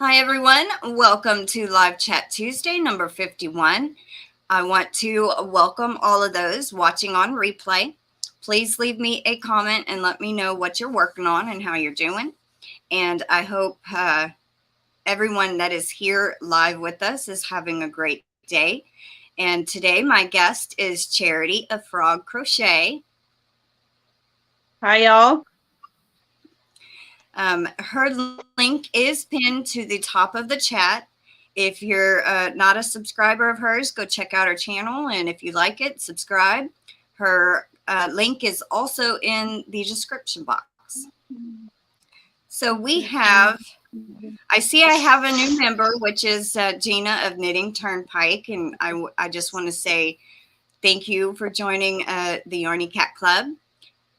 Hi, everyone. Welcome to Live Chat Tuesday, number 51. I want to welcome all of those watching on replay. Please leave me a comment and let me know what you're working on and how you're doing. And I hope everyone that is here live with us is having a great day. And today my guest is Charity of F.R.O.G Crochet. Hi, y'all. Her link is pinned to the top of the chat. If you're not a subscriber of hers, go check out her channel. And if you like it, subscribe. Her link is also in the description box. So we have, I see I have a new member, which is Gina of Knitting Turnpike. And I just want to say thank you for joining the Yarny Cat Club.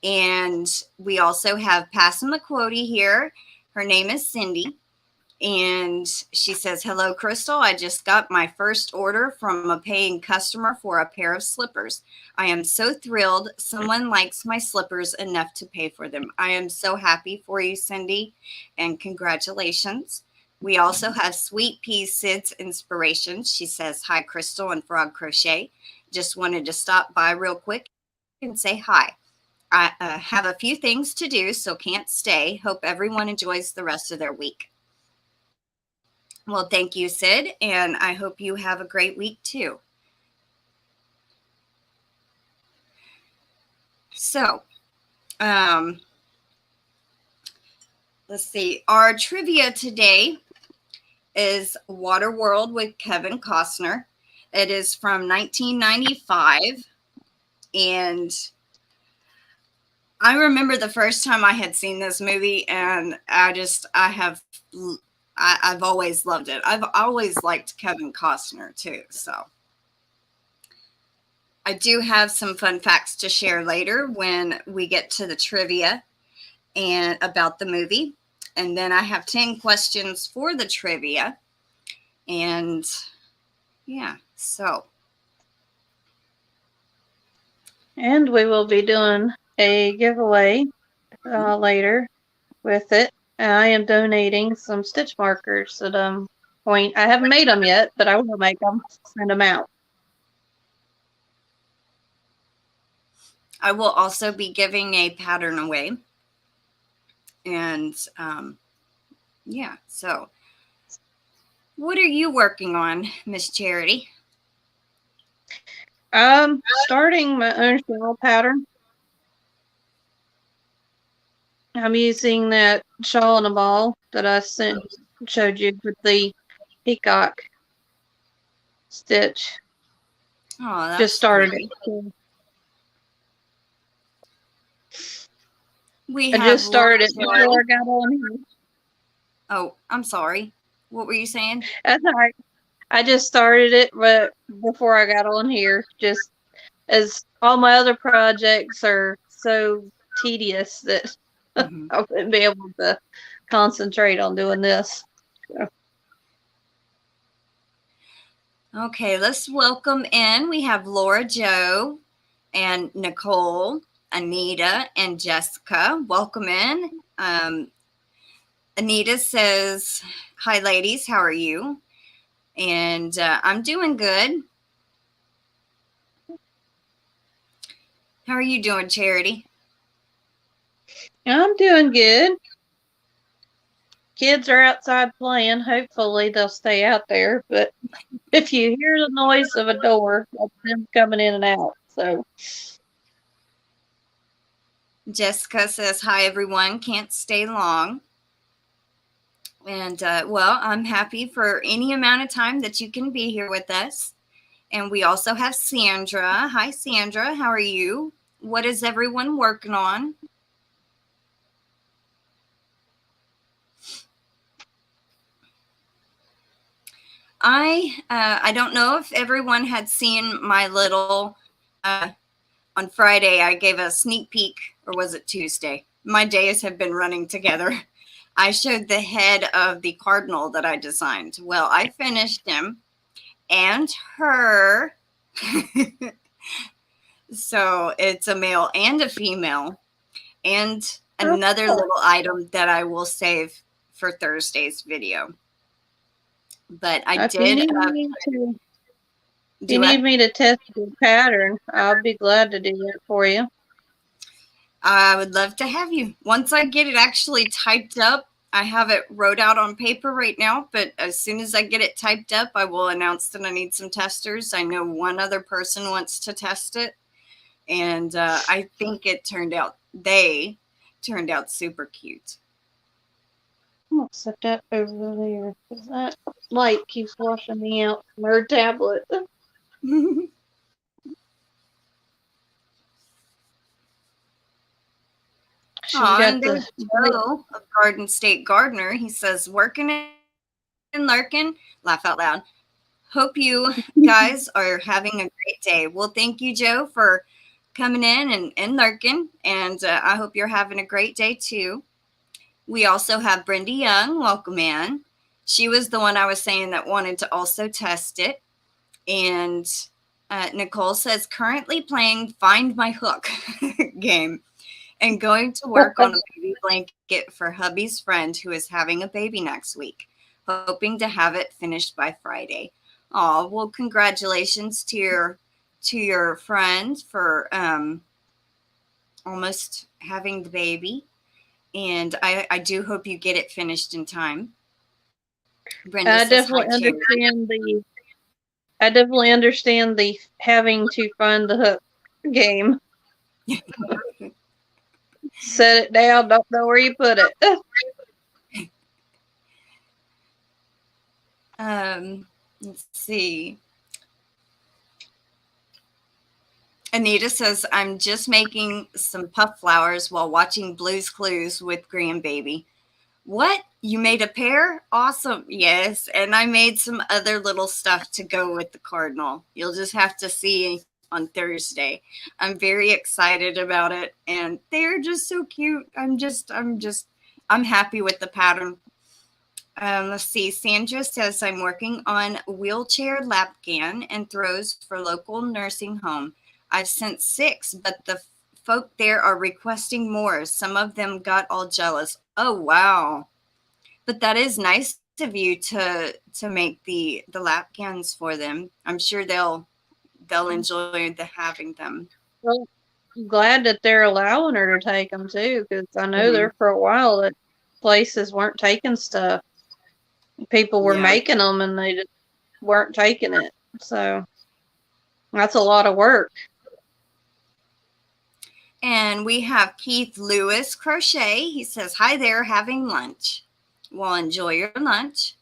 And we also have Passamaquoddy here. Her name is Cindy. And she says, hello, Crystal. I just got my first order from a paying customer for a pair of slippers. I am so thrilled someone likes my slippers enough to pay for them. I am so happy for you, Cindy, and congratulations. We also have Sweet Pea Sid's Inspiration. She says, hi, Crystal and F.R.O.G Crochet. Just wanted to stop by real quick and say hi. I have a few things to do, so can't stay. Hope everyone enjoys the rest of their week. Well, thank you, Sid, and I hope you have a great week, too. So, let's see. Our trivia today is Waterworld with Kevin Costner. It is from 1995, and I remember the first time I had seen this movie, and I've always loved it. I've always liked Kevin Costner too. So I do have some fun facts to share later when we get to the trivia and about the movie. And then I have 10 questions for the trivia. And yeah, so. And we will be doing a giveaway later with it. I am donating some stitch markers at point. I haven't made them yet, but I will make them, send them out. I will also be giving a pattern away. And yeah, so what are you working on, Miss Charity? Starting my own shawl pattern. I'm using that shawl and a ball that I showed you with the peacock stitch. Oh, that's just started pretty. I just started it before I got on here. Oh, I'm sorry. What were you saying? That's all right. I just started it, but before I got on here, just as all my other projects are so tedious that I wouldn't be able to concentrate on doing this. So. Okay, let's welcome in. We have Laura Jo and Nicole, Anita, and Jessica. Welcome in. Anita says, hi, ladies. How are you? And I'm doing good. How are you doing, Charity? I'm doing good. Kids are outside playing. Hopefully they'll stay out there. But if you hear the noise of a door, that's them coming in and out. So Jessica says, hi, everyone. Can't stay long. And, well, I'm happy for any amount of time that you can be here with us. And we also have Sandra. Hi, Sandra. How are you? What is everyone working on? I don't know if everyone had seen my little, on Friday, I gave a sneak peek, or was it Tuesday? My days have been running together. I showed the head of the cardinal that I designed. Well, I finished him and her. So it's a male and a female, and another little item that I will save for Thursday's video. But I If you did need me to test your pattern, I'll be glad to do that for you. I would love to have you. Once I get it actually typed up, I have it wrote out on paper right now, but as soon as I get it typed up, I will announce that I need some testers. I know one other person wants to test it, and I think they turned out super cute. I'm gonna set that over there because that light keeps washing me out from her tablet. And there's Joe of Garden State Gardener. He says, working and lurking, laugh out loud. Hope you guys are having a great day. Well, thank you, Joe, for coming in and lurking. And I hope you're having a great day, too. We also have Brenda Young. Welcome in. She was the one I was saying that wanted to also test it. And Nicole says, currently playing Find My Hook game and going to work on a baby blanket for hubby's friend who is having a baby next week, hoping to have it finished by Friday. Oh, well, congratulations to your friend for almost having the baby. And I do hope you get it finished in time. Brenda says hi too. I definitely understand the having to find the hook game. Set it down, don't know where you put it. Let's see. Anita says, I'm just making some puff flowers while watching Blue's Clues with grandbaby. What? You made a pair? Awesome. Yes. And I made some other little stuff to go with the cardinal. You'll just have to see on Thursday. I'm very excited about it. And they're just so cute. I'm happy with the pattern. Let's see. Sandra says, I'm working on wheelchair lapgan and throws for local nursing home. I've sent 6, but the folk there are requesting more. Some of them got all jealous. Oh, wow. But that is nice of you to make the lapgans for them. I'm sure they'll enjoy having them. Well, I'm glad that they're allowing her to take them too, because I know there for a while that places weren't taking stuff. People were making them and they just weren't taking it. So that's a lot of work. And we have Keith Lewis Crochet. He says, hi there, having lunch. Well, enjoy your lunch.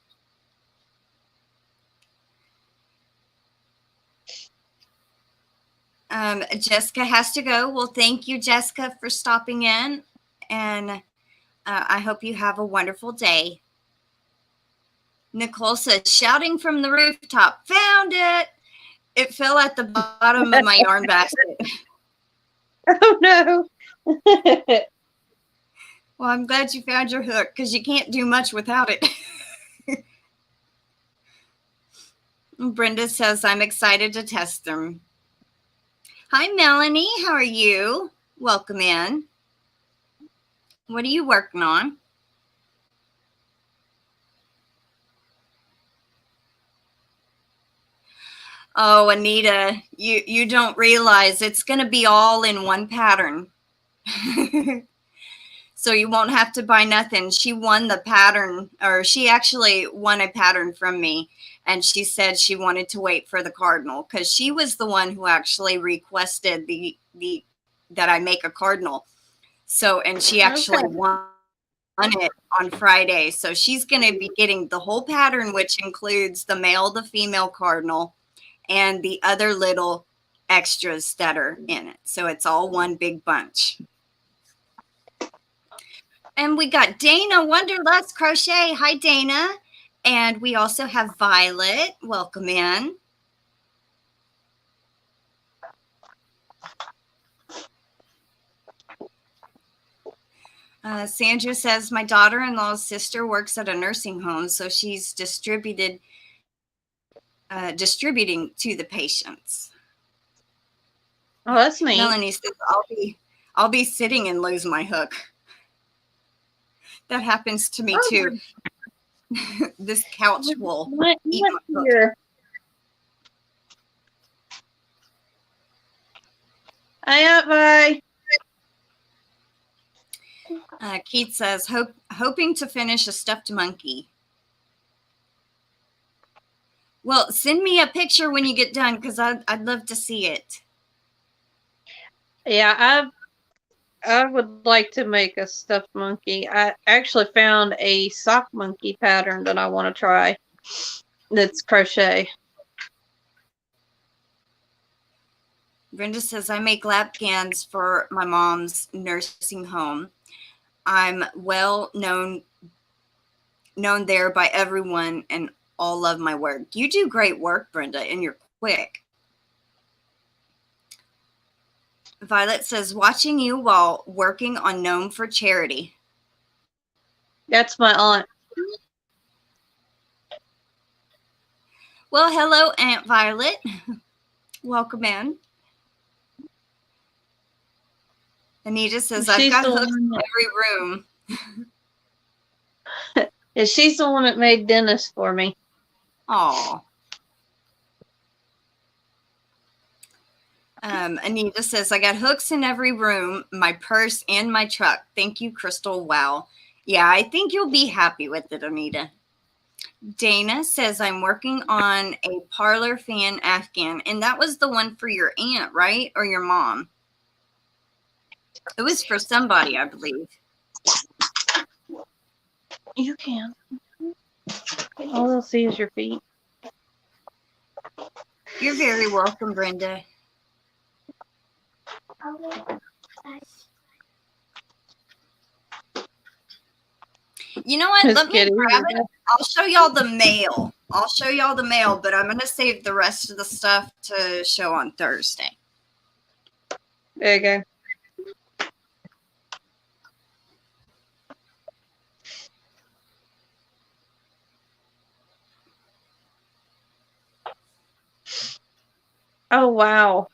Jessica has to go. Well, thank you, Jessica, for stopping in. And I hope you have a wonderful day. Nicole says, shouting from the rooftop, found it. It fell at the bottom of my yarn basket. Oh, no. Well, I'm glad you found your hook because you can't do much without it. Brenda says, I'm excited to test them. Hi, Melanie. How are you? Welcome in. What are you working on? Oh, Anita, you don't realize it's going to be all in one pattern. So you won't have to buy nothing. She won the pattern, or she actually won a pattern from me. And she said she wanted to wait for the cardinal because she was the one who actually requested that I make a cardinal. So, and she actually won it on Friday. So she's going to be getting the whole pattern, which includes the male, the female cardinal, and the other little extras that are in it. So it's all one big bunch. And we got Dana Wanderlust Crochet. Hi, Dana. And we also have Violet. Welcome in. Sandra says, my daughter-in-law's sister works at a nursing home, so she's distributing to the patients. Oh, that's neat. Melanie says, I'll be sitting and lose my hook. That happens to me too. This couch will eat my book. Here. Bye. Keith says, hoping to finish a stuffed monkey. Well, send me a picture when you get done, because I'd love to see it. Yeah, I would like to make a stuffed monkey. I actually found a sock monkey pattern that I want to try. That's crochet. Brenda says, I make lap gowns for my mom's nursing home. I'm well known there by everyone and all love my work. You do great work, Brenda, and you're quick. Violet says, watching you while working on Gnome for charity. That's my aunt. Well, hello, Aunt Violet. Welcome in. Anita says, I've got hooks in every room. Yeah, she's the one that made Dennis for me. Aw. Anita says, I got hooks in every room, my purse, and my truck. Thank you, Crystal. Wow. Yeah, I think you'll be happy with it, Anita. Dana says, I'm working on a parlor fan Afghan. And that was the one for your aunt, right? Or your mom? It was for somebody, I believe. You can. All they'll see is your feet. You're very welcome, Brenda. You know what? Let me grab it. I'll show y'all the mail. But I'm going to save the rest of the stuff to show on Thursday. There you go. Oh, wow.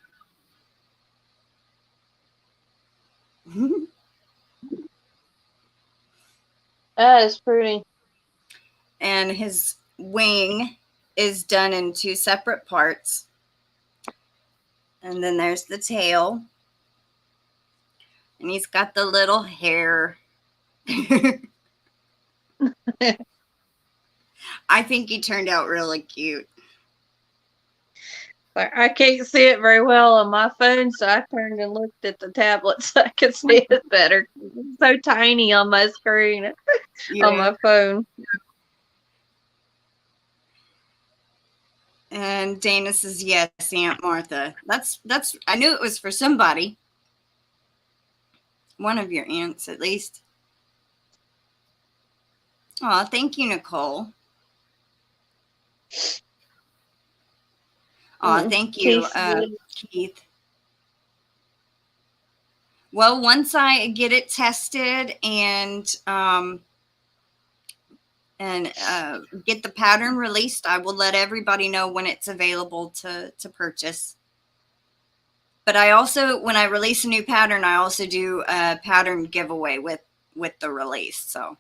That is pretty. And his wing is done in 2 separate parts. And then there's the tail. And he's got the little hair. I think he turned out really cute. I can't see it very well on my phone, so I turned and looked at the tablet so I could see it better. It's so tiny on my screen on my phone. And Dana says, yes, Aunt Martha. That's I knew it was for somebody. One of your aunts, at least. Oh, thank you, Nicole. Oh, thank you, Keith. Well, once I get it tested and get the pattern released, I will let everybody know when it's available to purchase. But I also, when I release a new pattern, I also do a pattern giveaway with the release. So,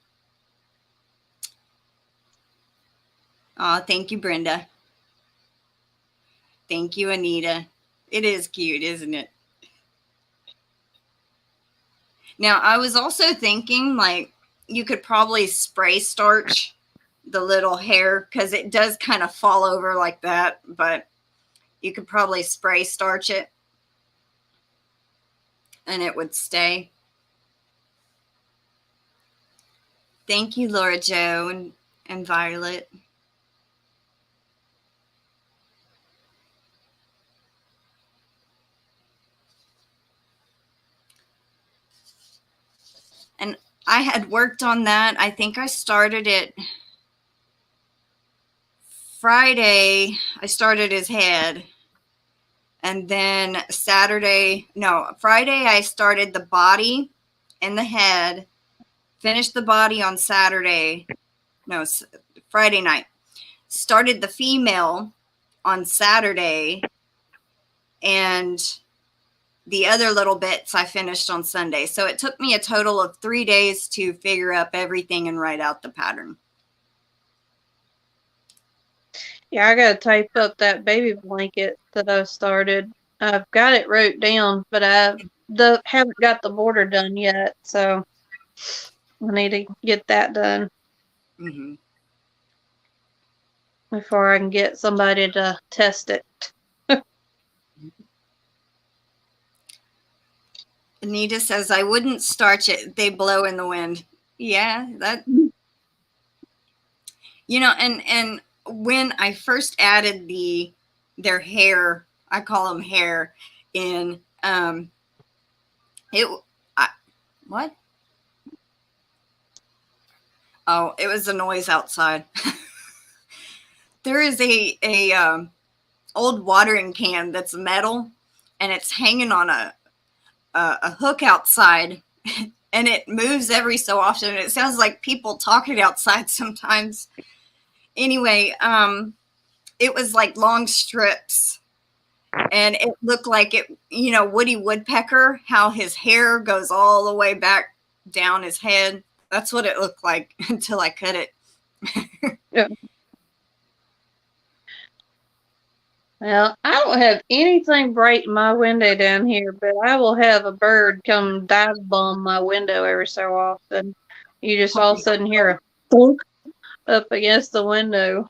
thank you, Brenda. Thank you, Anita. It is cute, isn't it? Now, I was also thinking, like, you could probably spray starch the little hair, because it does kind of fall over like that, but you could probably spray starch it and it would stay. Thank you, Laura Jo and Violet. And I had worked on that. I think I started it Friday. I started his head. And then Friday, I started the body and the head. Finished the body on Friday night. Started the female on Saturday. And the other little bits I finished on Sunday. So it took me a total of 3 days to figure up everything and write out the pattern. Yeah, I gotta type up that baby blanket that I started. I've got it wrote down, but haven't got the border done yet, so I need to get that done Mm-hmm. before I can get somebody to test it. Anita says, I wouldn't starch it. They blow in the wind. Yeah, that, and when I first added their hair, I call them hair, in, it, I, what? Oh, it was the noise outside. There is a old watering can that's metal, and it's hanging on a hook outside, and it moves every so often. It sounds like people talking outside sometimes. Anyway, it was like long strips, and it looked like Woody Woodpecker, how his hair goes all the way back down his head. That's what it looked like until I cut it. Yeah. Well, I don't have anything bright in my window down here, but I will have a bird come dive bomb my window every so often. You just all of a sudden hear a thunk up against the window.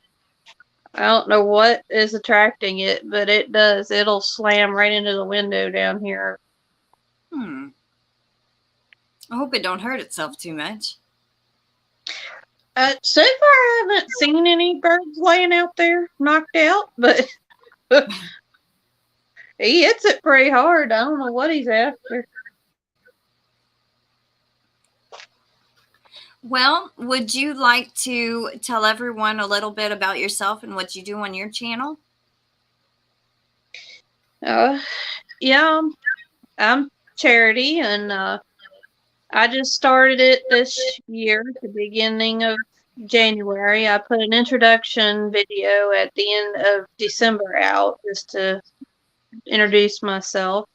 I don't know what is attracting it, but it does. It'll slam right into the window down here. I hope it don't hurt itself too much. So far, I haven't seen any birds laying out there knocked out, but he hits it pretty hard. I don't know what he's after. Well, would you like to tell everyone a little bit about yourself and what you do on your channel? Yeah, I'm Charity, and I just started it this year, at the beginning of January. I put an introduction video at the end of December out just to introduce myself.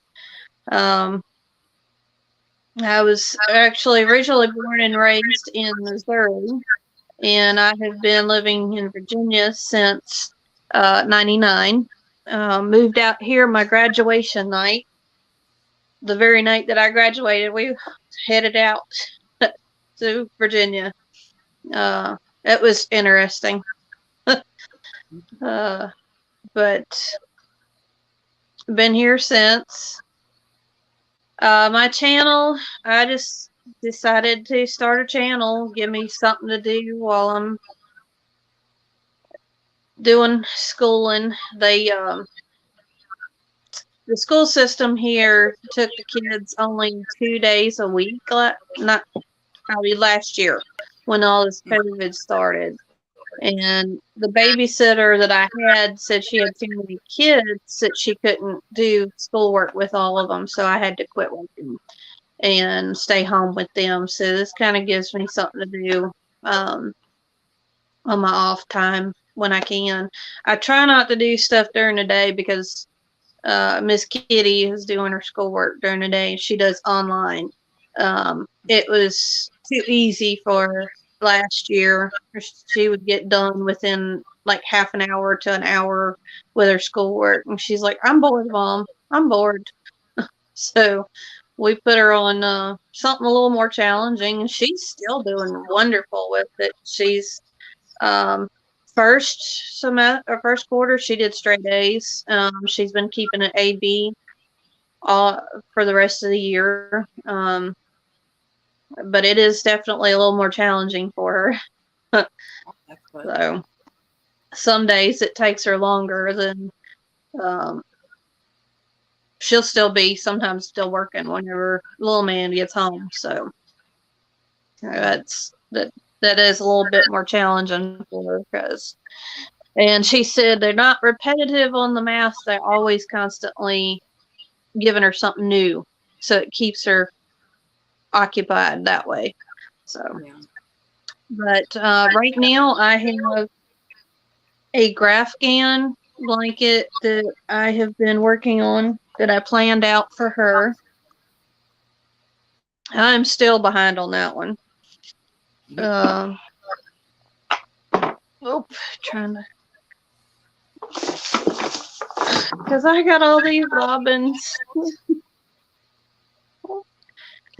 I was actually originally born and raised in Missouri, and I have been living in Virginia since 99. Moved out here my graduation night. The very night that I graduated, we headed out to Virginia. It was interesting. But been here since. My channel, I just decided to start a channel, give me something to do while I'm doing schooling. The school system here took the kids only 2 days a week, last year when all this COVID started. And the babysitter that I had said she had too many kids that she couldn't do schoolwork with all of them. So I had to quit working and stay home with them. So this kind of gives me something to do on my off time when I can. I try not to do stuff during the day because Miss Kitty is doing her schoolwork during the day. She does online. It was too easy for her last year. She would get done within like half an hour to an hour with her schoolwork. And she's like, I'm bored, Mom. I'm bored. So we put her on something a little more challenging, and she's still doing wonderful with it. She's first quarter she did straight A's. She's been keeping an AB all for the rest of the year. But it is definitely a little more challenging for her. So some days it takes her longer than she'll sometimes still working whenever little man gets home. So that is a little bit more challenging for her and she said they're not repetitive on the math. They're always constantly giving her something new. So it keeps her occupied that way. So, yeah. But right now I have a Grafgan blanket that I have been working on that I planned out for her. I'm still behind on that one. Trying to because I got all these bobbins.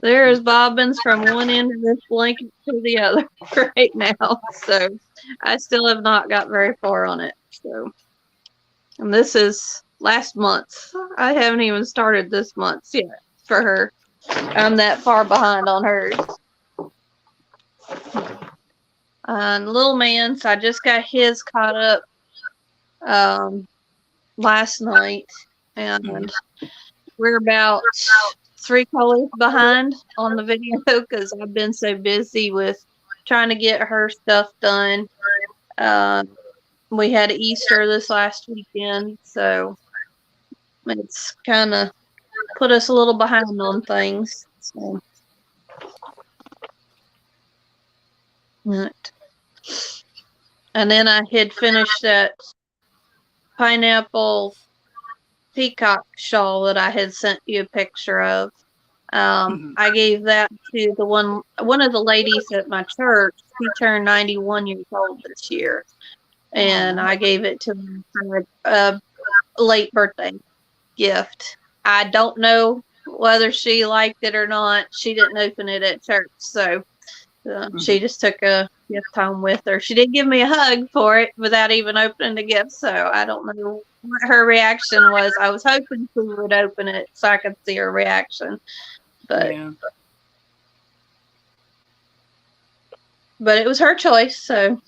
There's bobbins from one end of this blanket to the other right now. So I still have not got very far on it. So, and this is last month. I haven't even started this month yet for her. I'm that far behind on hers. And little man, so I just got his caught up last night, and we're about 3 colors behind on the video because I've been so busy with trying to get her stuff done. We had Easter this last weekend, so it's kind of put us a little behind on things. So. And then I had finished that pineapple peacock shawl that I had sent you a picture of. I gave that to the one of the ladies at my church. She turned 91 years old this year, and I gave it to her for a late birthday gift. I don't know whether she liked it or not. She didn't open it at church, so she just took a gift home with her. She did give me a hug for it without even opening the gift, so I don't know what her reaction was. I was hoping she would open it so I could see her reaction, but it was her choice. So,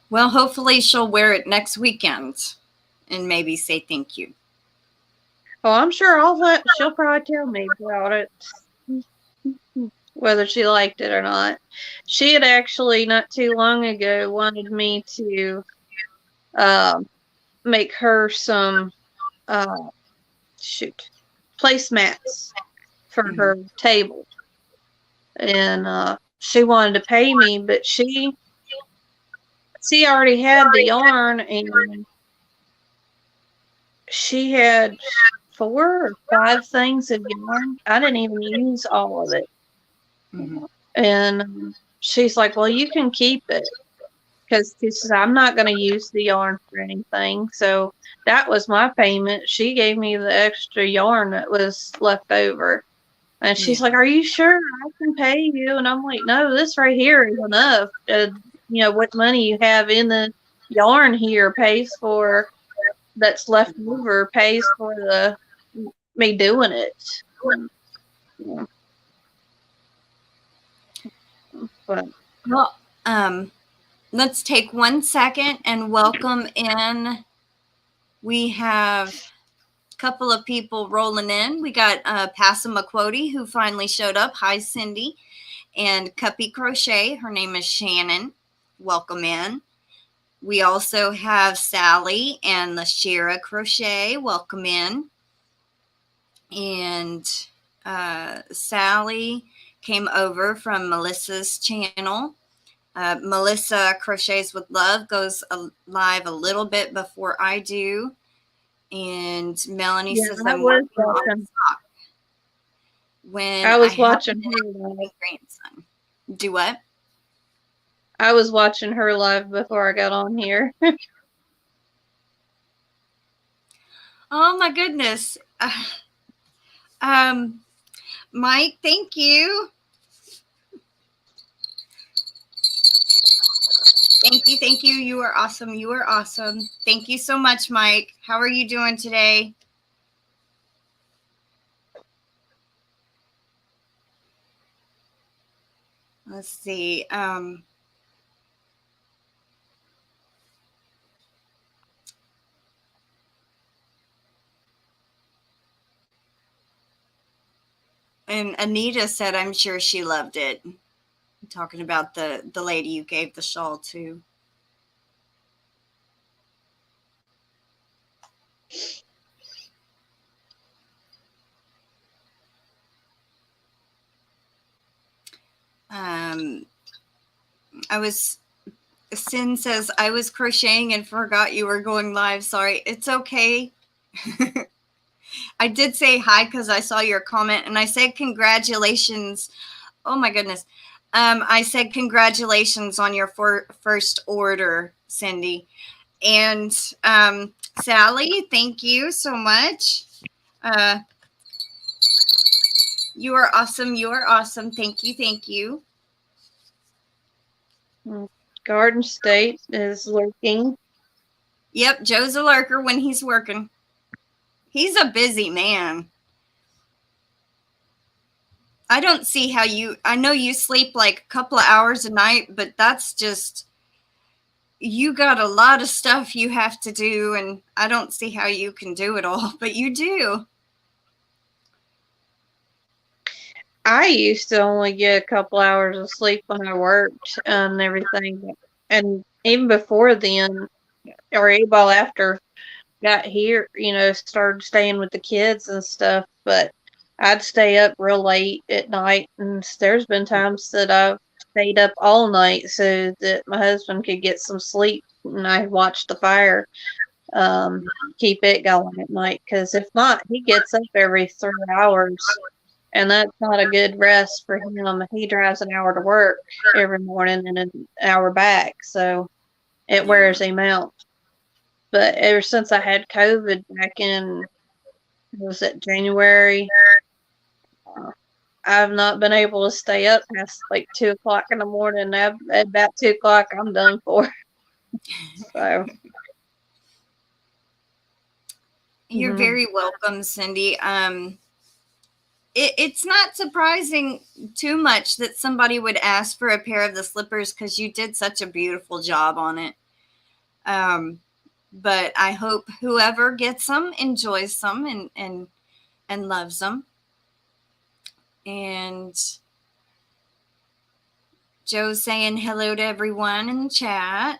well, hopefully she'll wear it next weekend and maybe say thank you. Oh, I'm sure she'll probably tell me about it, whether she liked it or not. She had actually not too long ago wanted me to make her some placemats for her table, and she wanted to pay me, but she already had the yarn, and she had 4 or 5 things of yarn. I didn't even use all of it. And she's like, well, you can keep it, because she says, I'm not going to use the yarn for anything. So that was my payment. She gave me the extra yarn that was left over. And she's like, are you sure I can pay you? And I'm like, no, this right here is enough. What money you have in the yarn here pays for, that's left over, pays for me doing it. But, well, let's take 1 second and welcome in. We have a couple of people rolling in. We got Passamaquoddy, who finally showed up. Hi, Cindy. And Cuppy Crochet. Her name is Shannon. Welcome in. We also have Sally and Lashira Crochet. Welcome in. And Sally came over from Melissa's channel. Melissa Crochets with Love goes live a little bit before I do. And Melanie says, I'm working on a sock. When I was watching her live. Grandson. Do what? I was watching her live before I got on here. Oh my goodness. Mike, thank you. Thank you. You are awesome. You are awesome. Thank you so much, Mike. How are you doing today? Let's see. And Anita said, I'm sure she loved it. I'm talking about the lady you gave the shawl to. Sin says, I was crocheting and forgot you were going live. Sorry. It's okay. I did say hi because I saw your comment, and I said congratulations. Oh my goodness. I said congratulations on your first order, Cindy. And Sally, thank you so much. You are awesome. You are awesome. Thank you. Thank you. Garden State is lurking. Yep, Joe's a lurker when he's working. He's a busy man. I don't see how I know you sleep like a couple of hours a night, but that's just, you got a lot of stuff you have to do, and I don't see how you can do it all, but you do. I used to only get a couple hours of sleep when I worked and everything. And even before then, or even after got here, started staying with the kids and stuff, but I'd stay up real late at night, and there's been times that I've stayed up all night so that my husband could get some sleep, and I watched the fire, keep it going at night, because if not, he gets up every 3 hours, and that's not a good rest for him. He drives an hour to work every morning and an hour back, so it wears him out. But ever since I had COVID back in, was it January? I've not been able to stay up past like 2 o'clock in the morning. At about 2 o'clock, I'm done for. So you're very welcome, Cindy. It's not surprising too much that somebody would ask for a pair of the slippers because you did such a beautiful job on it. But I hope whoever gets them enjoys them and loves them. And Joe's saying hello to everyone in the chat.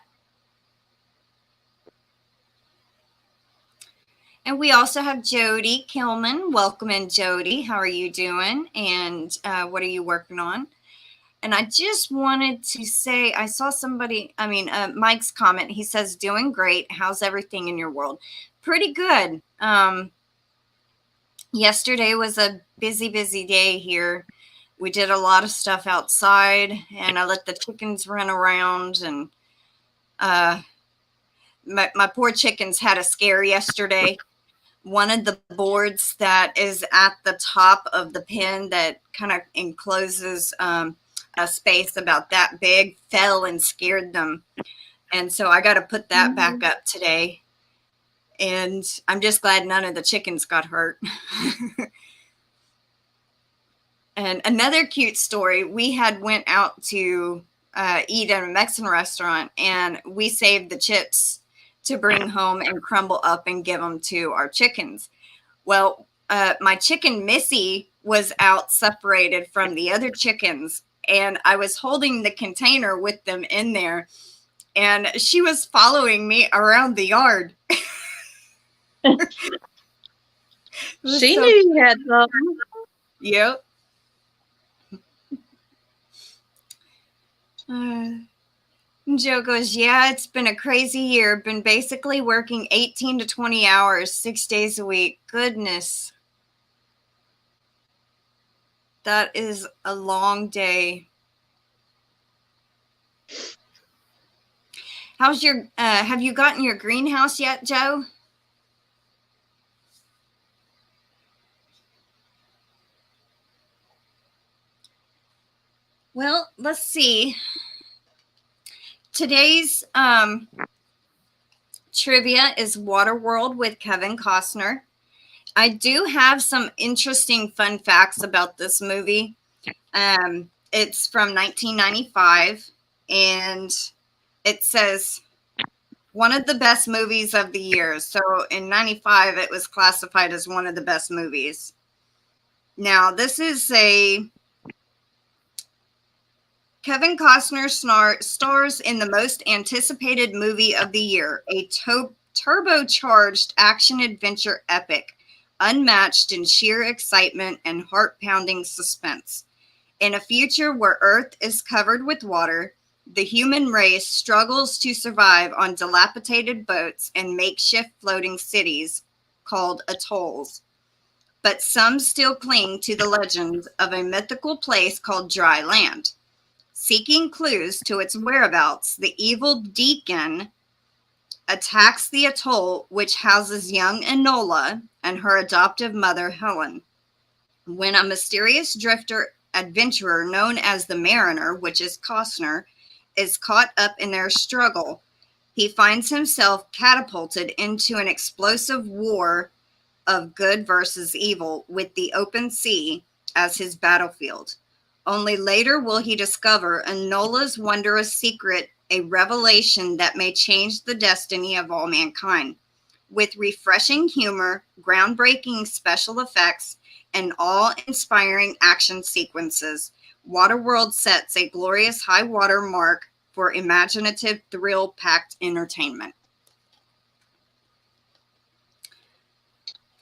And we also have Jody Kilman. Welcome in, Jody. How are you doing? And what are you working on? And I just wanted to say, I saw Mike's comment. He says, doing great. How's everything in your world? Pretty good. Yesterday was a busy, busy day here. We did a lot of stuff outside, and I let the chickens run around, and my poor chickens had a scare yesterday. One of the boards that is at the top of the pen that kind of encloses a space about that big fell and scared them. And so I got to put that back up today. And I'm just glad none of the chickens got hurt. And another cute story, we had went out to eat at a Mexican restaurant, and we saved the chips to bring home and crumble up and give them to our chickens. Well, my chicken Missy was out separated from the other chickens, and I was holding the container with them in there, and she was following me around the yard. She knew you had something. Yep. Joe goes, yeah, it's been a crazy year. Been basically working 18 to 20 hours, 6 days a week. Goodness. That is a long day. How's your, have you gotten your greenhouse yet, Joe? Well, let's see. Today's trivia is Waterworld with Kevin Costner. I do have some interesting fun facts about this movie. It's from 1995, and it says one of the best movies of the year. So in 95, it was classified as one of the best movies. Now, this is Kevin Costner stars in the most anticipated movie of the year, a turbocharged action-adventure epic, unmatched in sheer excitement and heart-pounding suspense. In a future where Earth is covered with water, the human race struggles to survive on dilapidated boats and makeshift floating cities called atolls. But some still cling to the legend of a mythical place called dry land. Seeking clues to its whereabouts, the evil Deacon attacks the atoll, which houses young Enola and her adoptive mother, Helen. When a mysterious drifter adventurer known as the Mariner, which is Costner, is caught up in their struggle, he finds himself catapulted into an explosive war of good versus evil with the open sea as his battlefield. Only later will he discover Enola's wondrous secret, a revelation that may change the destiny of all mankind. With refreshing humor, groundbreaking special effects, and awe-inspiring action sequences, Waterworld sets a glorious high water mark for imaginative, thrill-packed entertainment.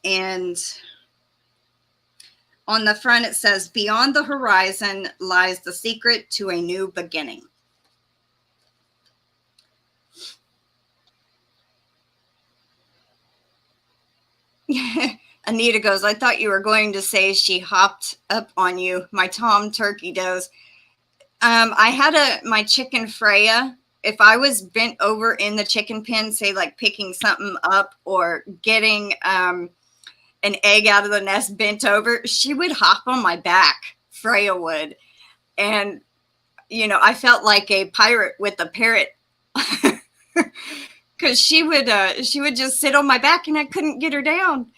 And on the front it says, "Beyond the horizon lies the secret to a new beginning." Anita goes, "I thought you were going to say she hopped up on you. My Tom turkey does." I had my chicken Freya. If I was bent over in the chicken pen, say like picking something up or getting an egg out of the nest bent over, she would hop on my back. Freya would. And, you know, I felt like a pirate with a parrot because she would just sit on my back and I couldn't get her down.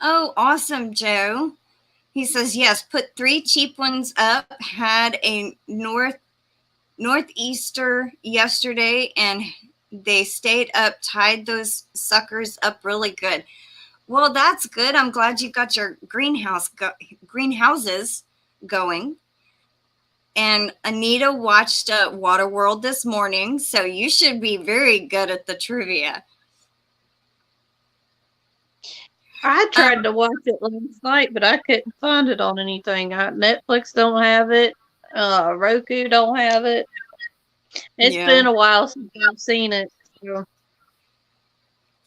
Oh, awesome, Joe. He says, yes, put 3 cheap ones up, had a northeaster yesterday, and they stayed up, tied those suckers up really good. Well, that's good. I'm glad you got your greenhouses going. And Anita watched Waterworld this morning, so you should be very good at the trivia. I tried to watch it last night, but I couldn't find it on anything. Netflix don't have it. Roku don't have it. It's been a while since I've seen it. So.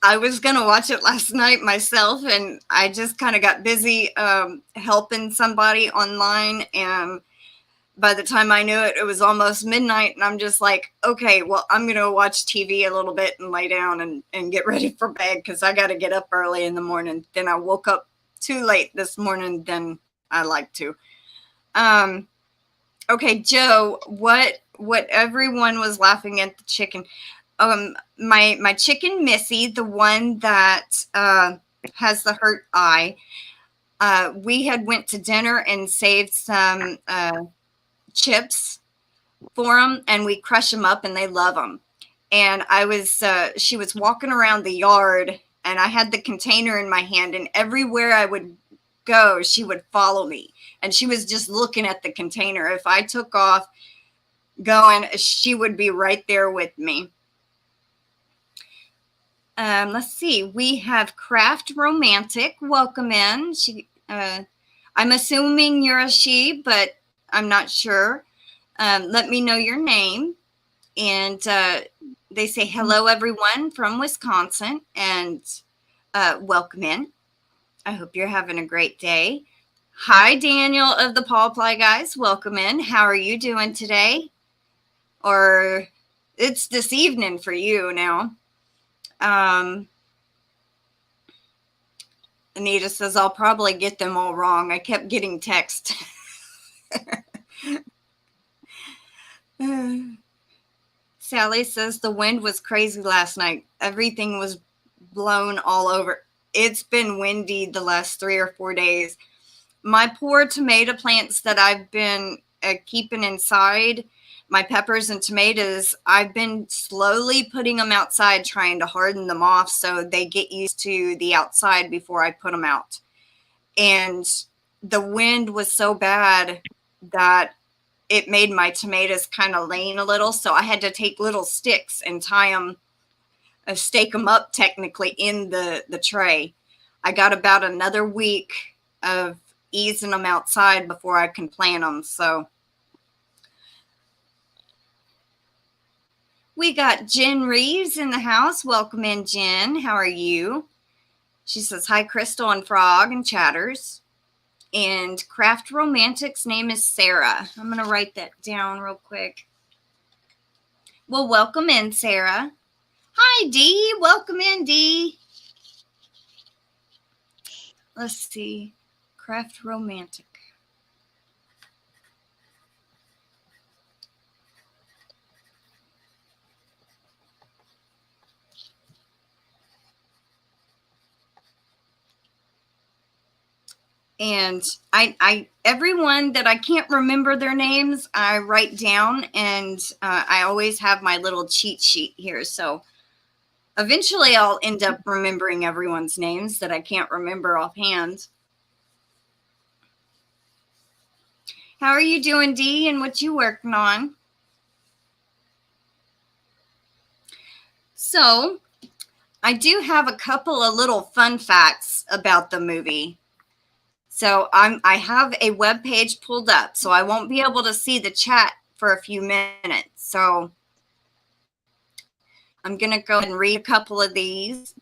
I was going to watch it last night myself, and I just kind of got busy helping somebody online, and by the time I knew it, it was almost midnight, and I'm just like, okay, well, I'm going to watch TV a little bit and lay down and get ready for bed because I got to get up early in the morning. Then I woke up too late this morning than I like to. Okay, Joe, what everyone was laughing at the chicken. My chicken Missy, the one that has the hurt eye, we had went to dinner and saved some chips for them, and we crush them up and they love them. And she was walking around the yard and I had the container in my hand, and everywhere I would go, she would follow me, and she was just looking at the container. If I took off going, she would be right there with me. Let's see. We have Craft Romantic. Welcome in. I'm assuming you're a she, but I'm not sure. Let me know your name. And they say, hello, everyone from Wisconsin, and welcome in. I hope you're having a great day. Hi, Daniel of the Paw Ply Guys. Welcome in. How are you doing today? Or it's this evening for you now. Anita says, I'll probably get them all wrong. I kept getting text. Sally says, the wind was crazy last night. Everything was blown all over. It's been windy the last 3 or 4 days. My poor tomato plants that I've been keeping inside, my peppers and tomatoes, I've been slowly putting them outside, trying to harden them off so they get used to the outside before I put them out. And the wind was so bad that it made my tomatoes kind of lean a little. So I had to take little sticks and tie them, stake them up technically in the tray. I got about another week of easing them outside before I can plant them. So we got Jen Reeves in the house. Welcome in, Jen. How are you? She says, hi, Crystal and Frog and Chatters. And Craft Romantic's name is Sarah. I'm going to write that down real quick. Well, welcome in, Sarah. Hi, Dee. Welcome in, Dee. Let's see. Craft Romantic. And I everyone that I can't remember their names, I write down, and I always have my little cheat sheet here. So eventually I'll end up remembering everyone's names that I can't remember offhand. How are you doing, Dee, and what you working on? So I do have a couple of little fun facts about the movie. So I have a web page pulled up, so I won't be able to see the chat for a few minutes. So I'm going to go ahead and read a couple of these.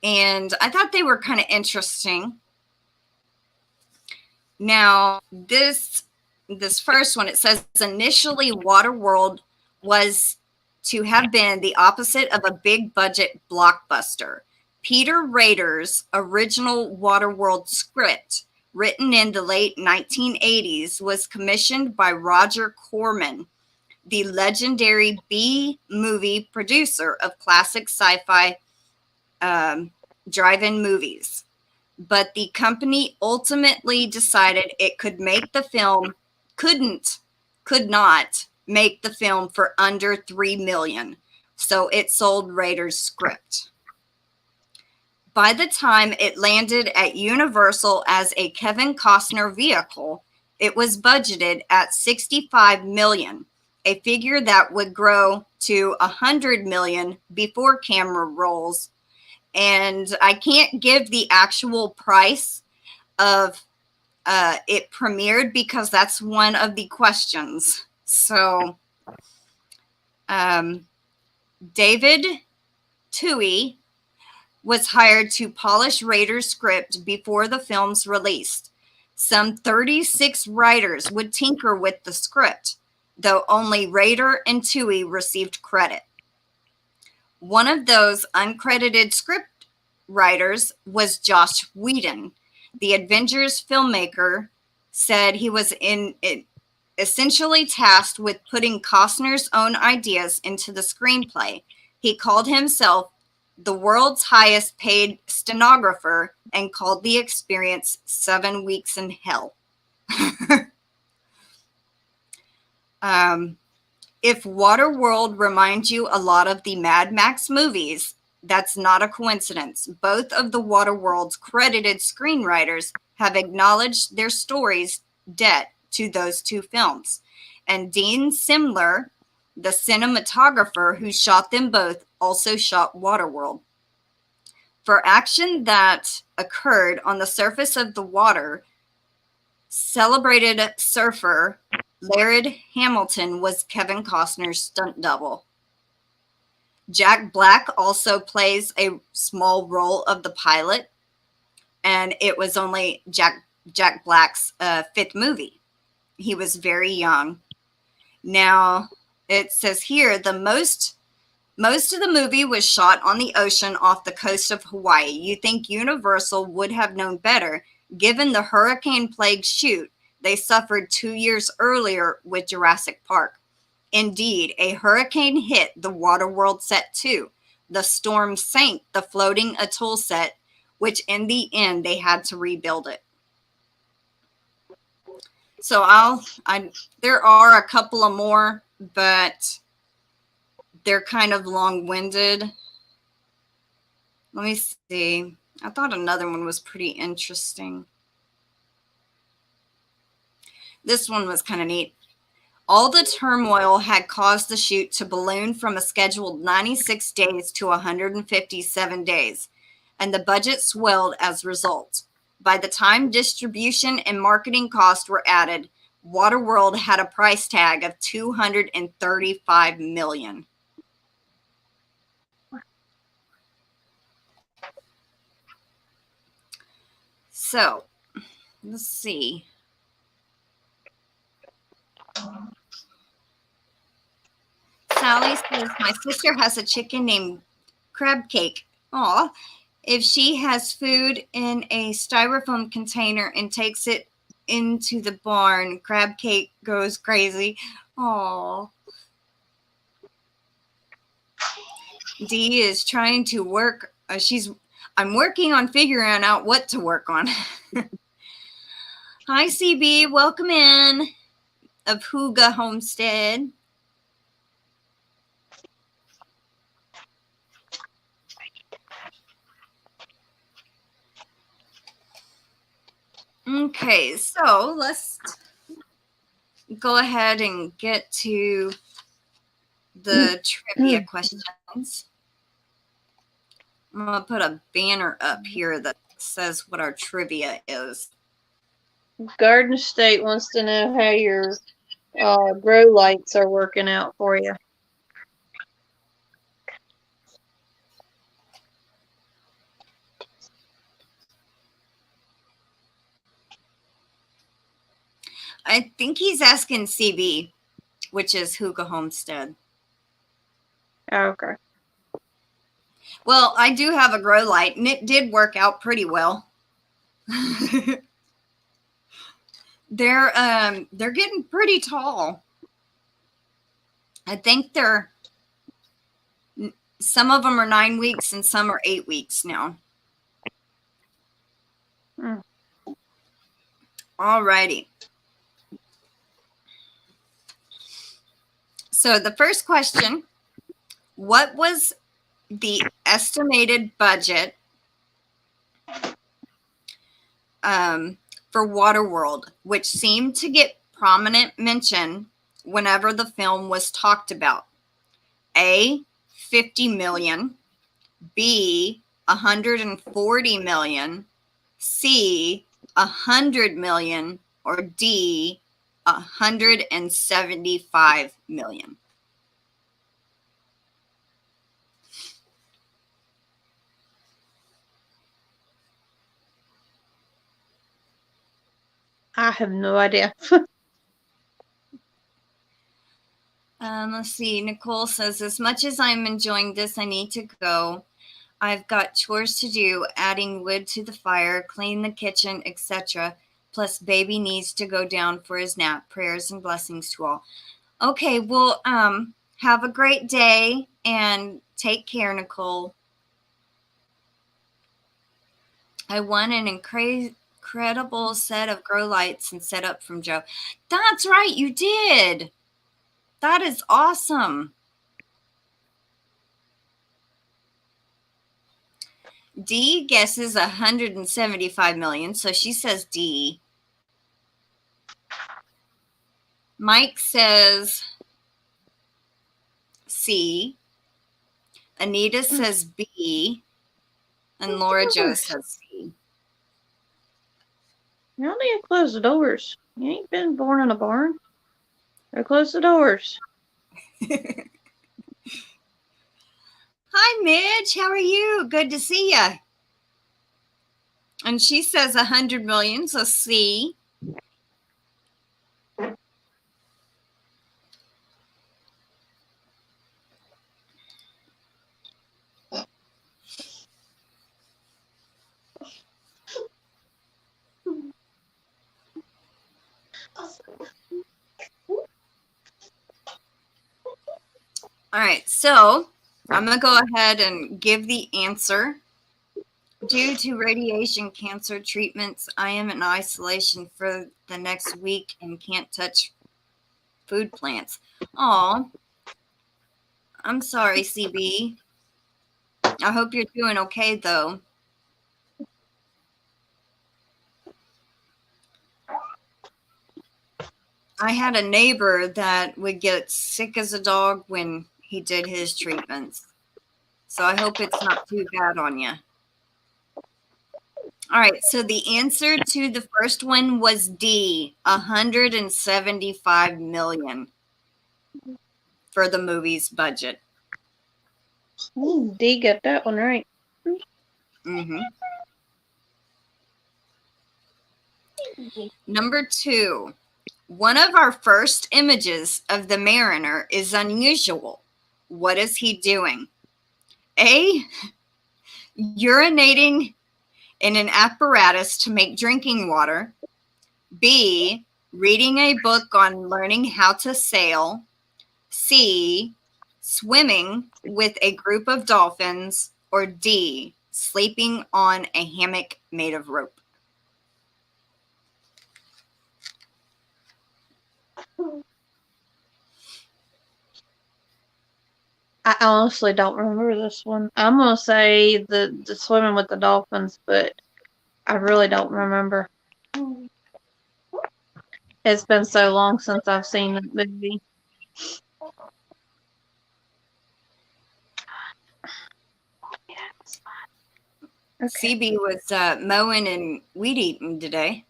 And I thought they were kind of interesting. Now, this first one, it says initially Waterworld was to have been the opposite of a big budget blockbuster. Peter Rader's original Waterworld script, written in the late 1980s, was commissioned by Roger Corman, the legendary B-movie producer of classic sci-fi drive-in movies. But the company ultimately decided it could not make the film for under $3 million. So it sold Rader's script. By the time it landed at Universal as a Kevin Costner vehicle, it was budgeted at $65 million, a figure that would grow to $100 million before camera rolls. And I can't give the actual price of it premiered because that's one of the questions. So David Toohey was hired to polish Rader's script before the film's released. Some 36 writers would tinker with the script, though only Rader and Toohey received credit. One of those uncredited script writers was Joss Whedon. The Avengers filmmaker said he was essentially tasked with putting Costner's own ideas into the screenplay. He called himself the world's highest paid stenographer and called the experience 7 weeks in hell. If Waterworld reminds you a lot of the Mad Max movies, that's not a coincidence. Both of the Waterworld's credited screenwriters have acknowledged their story's debt to those two films. And Dean Simler, the cinematographer who shot them both, also shot Waterworld. For action that occurred on the surface of the water, celebrated surfer Laird Hamilton was Kevin Costner's stunt double. Jack Black also plays a small role of the pilot, and it was only Jack Black's fifth movie. He was very young. Now, it says here the most of the movie was shot on the ocean off the coast of Hawaii. You think Universal would have known better, given the hurricane-plagued shoot they suffered 2 years earlier with Jurassic Park. Indeed, a hurricane hit the Waterworld set too. The storm sank the floating atoll set, which in the end they had to rebuild it. So there are a couple of more, but they're kind of long-winded. Let me see. I thought another one was pretty interesting. This one was kind of neat. All the turmoil had caused the shoot to balloon from a scheduled 96 days to 157 days, and the budget swelled as a result. By the time distribution and marketing costs were added, Waterworld had a price tag of $235 million. So, Let's see. Sally says, my sister has a chicken named Crab Cake. Aw. If she has food in a styrofoam container and takes it into the barn, Crab Cake goes crazy. Aw. Dee is trying to work. I'm working on figuring out what to work on. Hi, CB. Welcome in of Hooga Homestead. Okay, so let's go ahead and get to the trivia questions. I'm going to put a banner up here that says what our trivia is. Garden State wants to know how your grow lights are working out for you. I think he's asking CB, which is Hooga Homestead. Okay. Well, I do have a grow light, and it did work out pretty well. They're getting pretty tall. I think some of them are 9 weeks and some are 8 weeks now. All righty. So the first question, what was the estimated budget for Waterworld, which seemed to get prominent mention whenever the film was talked about? A, 50 million, B, 140 million, C, 100 million, or D, 175 million. I have no idea. Let's see. Nicole says, as much as I'm enjoying this, I need to go. I've got chores to do, adding wood to the fire, clean the kitchen, etc. Plus, baby needs to go down for his nap. Prayers and blessings to all. Okay, well, have a great day and take care, Nicole. I won an incredible set of grow lights and set up from Joe. That's right, you did. That is awesome. D guesses 175 million, so she says D. Mike says C. Anita says B. And Laura Jo says C. You don't need to close the doors. You ain't been born in a barn. Or close the doors. Hi, Midge. How are you? Good to see you. And she says 100 million, so C. All right, so I'm going to go ahead and give the answer. Due to radiation cancer treatments, I am in isolation for the next week and can't touch food plants. Aw, I'm sorry, CB. I hope you're doing okay, though. I had a neighbor that would get sick as a dog when he did his treatments. So I hope it's not too bad on you. All right, so the answer to the first one was D, 175 million for the movie's budget. Ooh, D got that one right. Mm-hmm. Number 2. One of our first images of the mariner is unusual. What is he doing? A, urinating in an apparatus to make drinking water. B, reading a book on learning how to sail. C, swimming with a group of dolphins. Or D, sleeping on a hammock made of rope. I honestly don't remember this one. I'm gonna say the swimming with the dolphins, but I really don't remember. It's been so long since I've seen the movie. Okay. CB was mowing and weed eating today.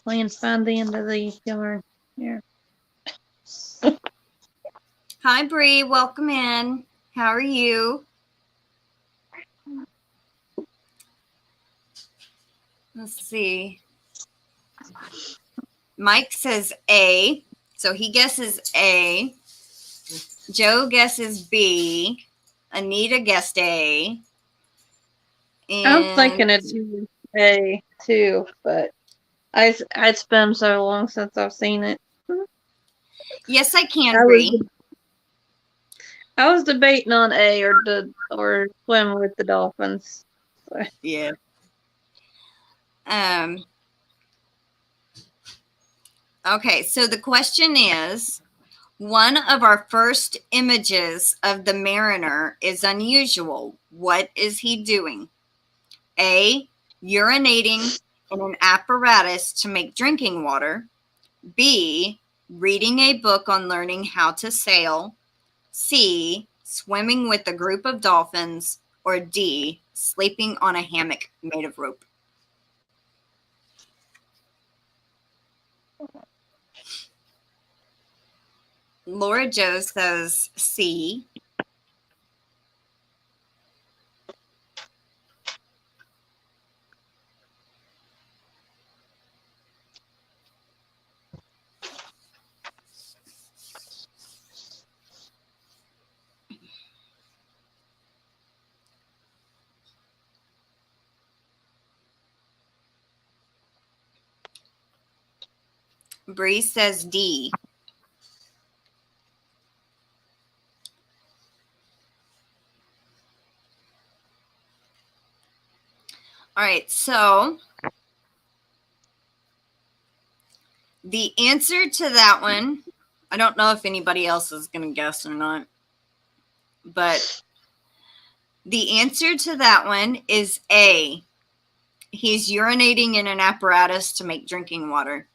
Let's find the end of the yarn here. Hi, Bree. Welcome in. How are you? Let's see. Mike says A, so he guesses A. Joe guesses B. Anita guessed A. I'm And thinking it's A too, but it's been so long since I've seen it. yes, I can, Bree. I was debating on A or swim with the dolphins. So. Yeah. Okay, so the question is, one of our first images of the mariner is unusual. What is he doing? A, urinating in an apparatus to make drinking water. B, reading a book on learning how to sail. C, swimming with a group of dolphins. Or D, sleeping on a hammock made of rope. Laura Jo says C. Bree says D. All right, so the answer to that one, I don't know if anybody else is going to guess or not, but the answer to that one is A. He's urinating in an apparatus to make drinking water.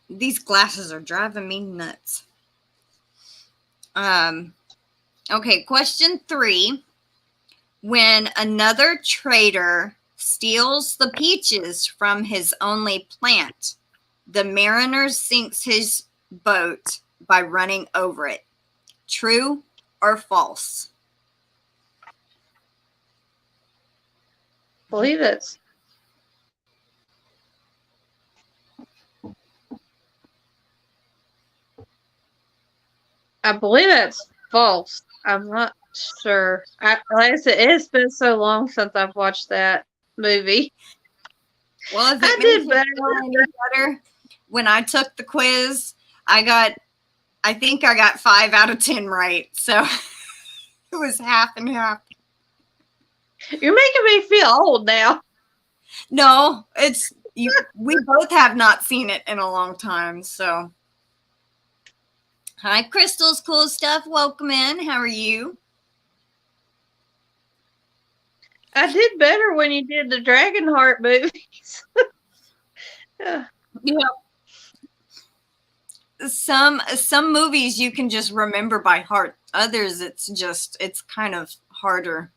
These glasses are driving me nuts. Okay, question 3. When another trader steals the peaches from his only plant, the mariner sinks his boat by running over it. True or false? I believe it's false. I'm not sure. Like I said, it's been so long since I've watched that movie. Well, if I it did makes you feel any better, when I took the quiz, I think I got 5 out of 10 right. So it was half and half. You're making me feel old now. No, we both have not seen it in a long time. So, hi, Crystal's cool stuff. Welcome in. How are you? I did better when you did the Dragonheart movies. Yeah. Some movies you can just remember by heart. Others, it's kind of harder.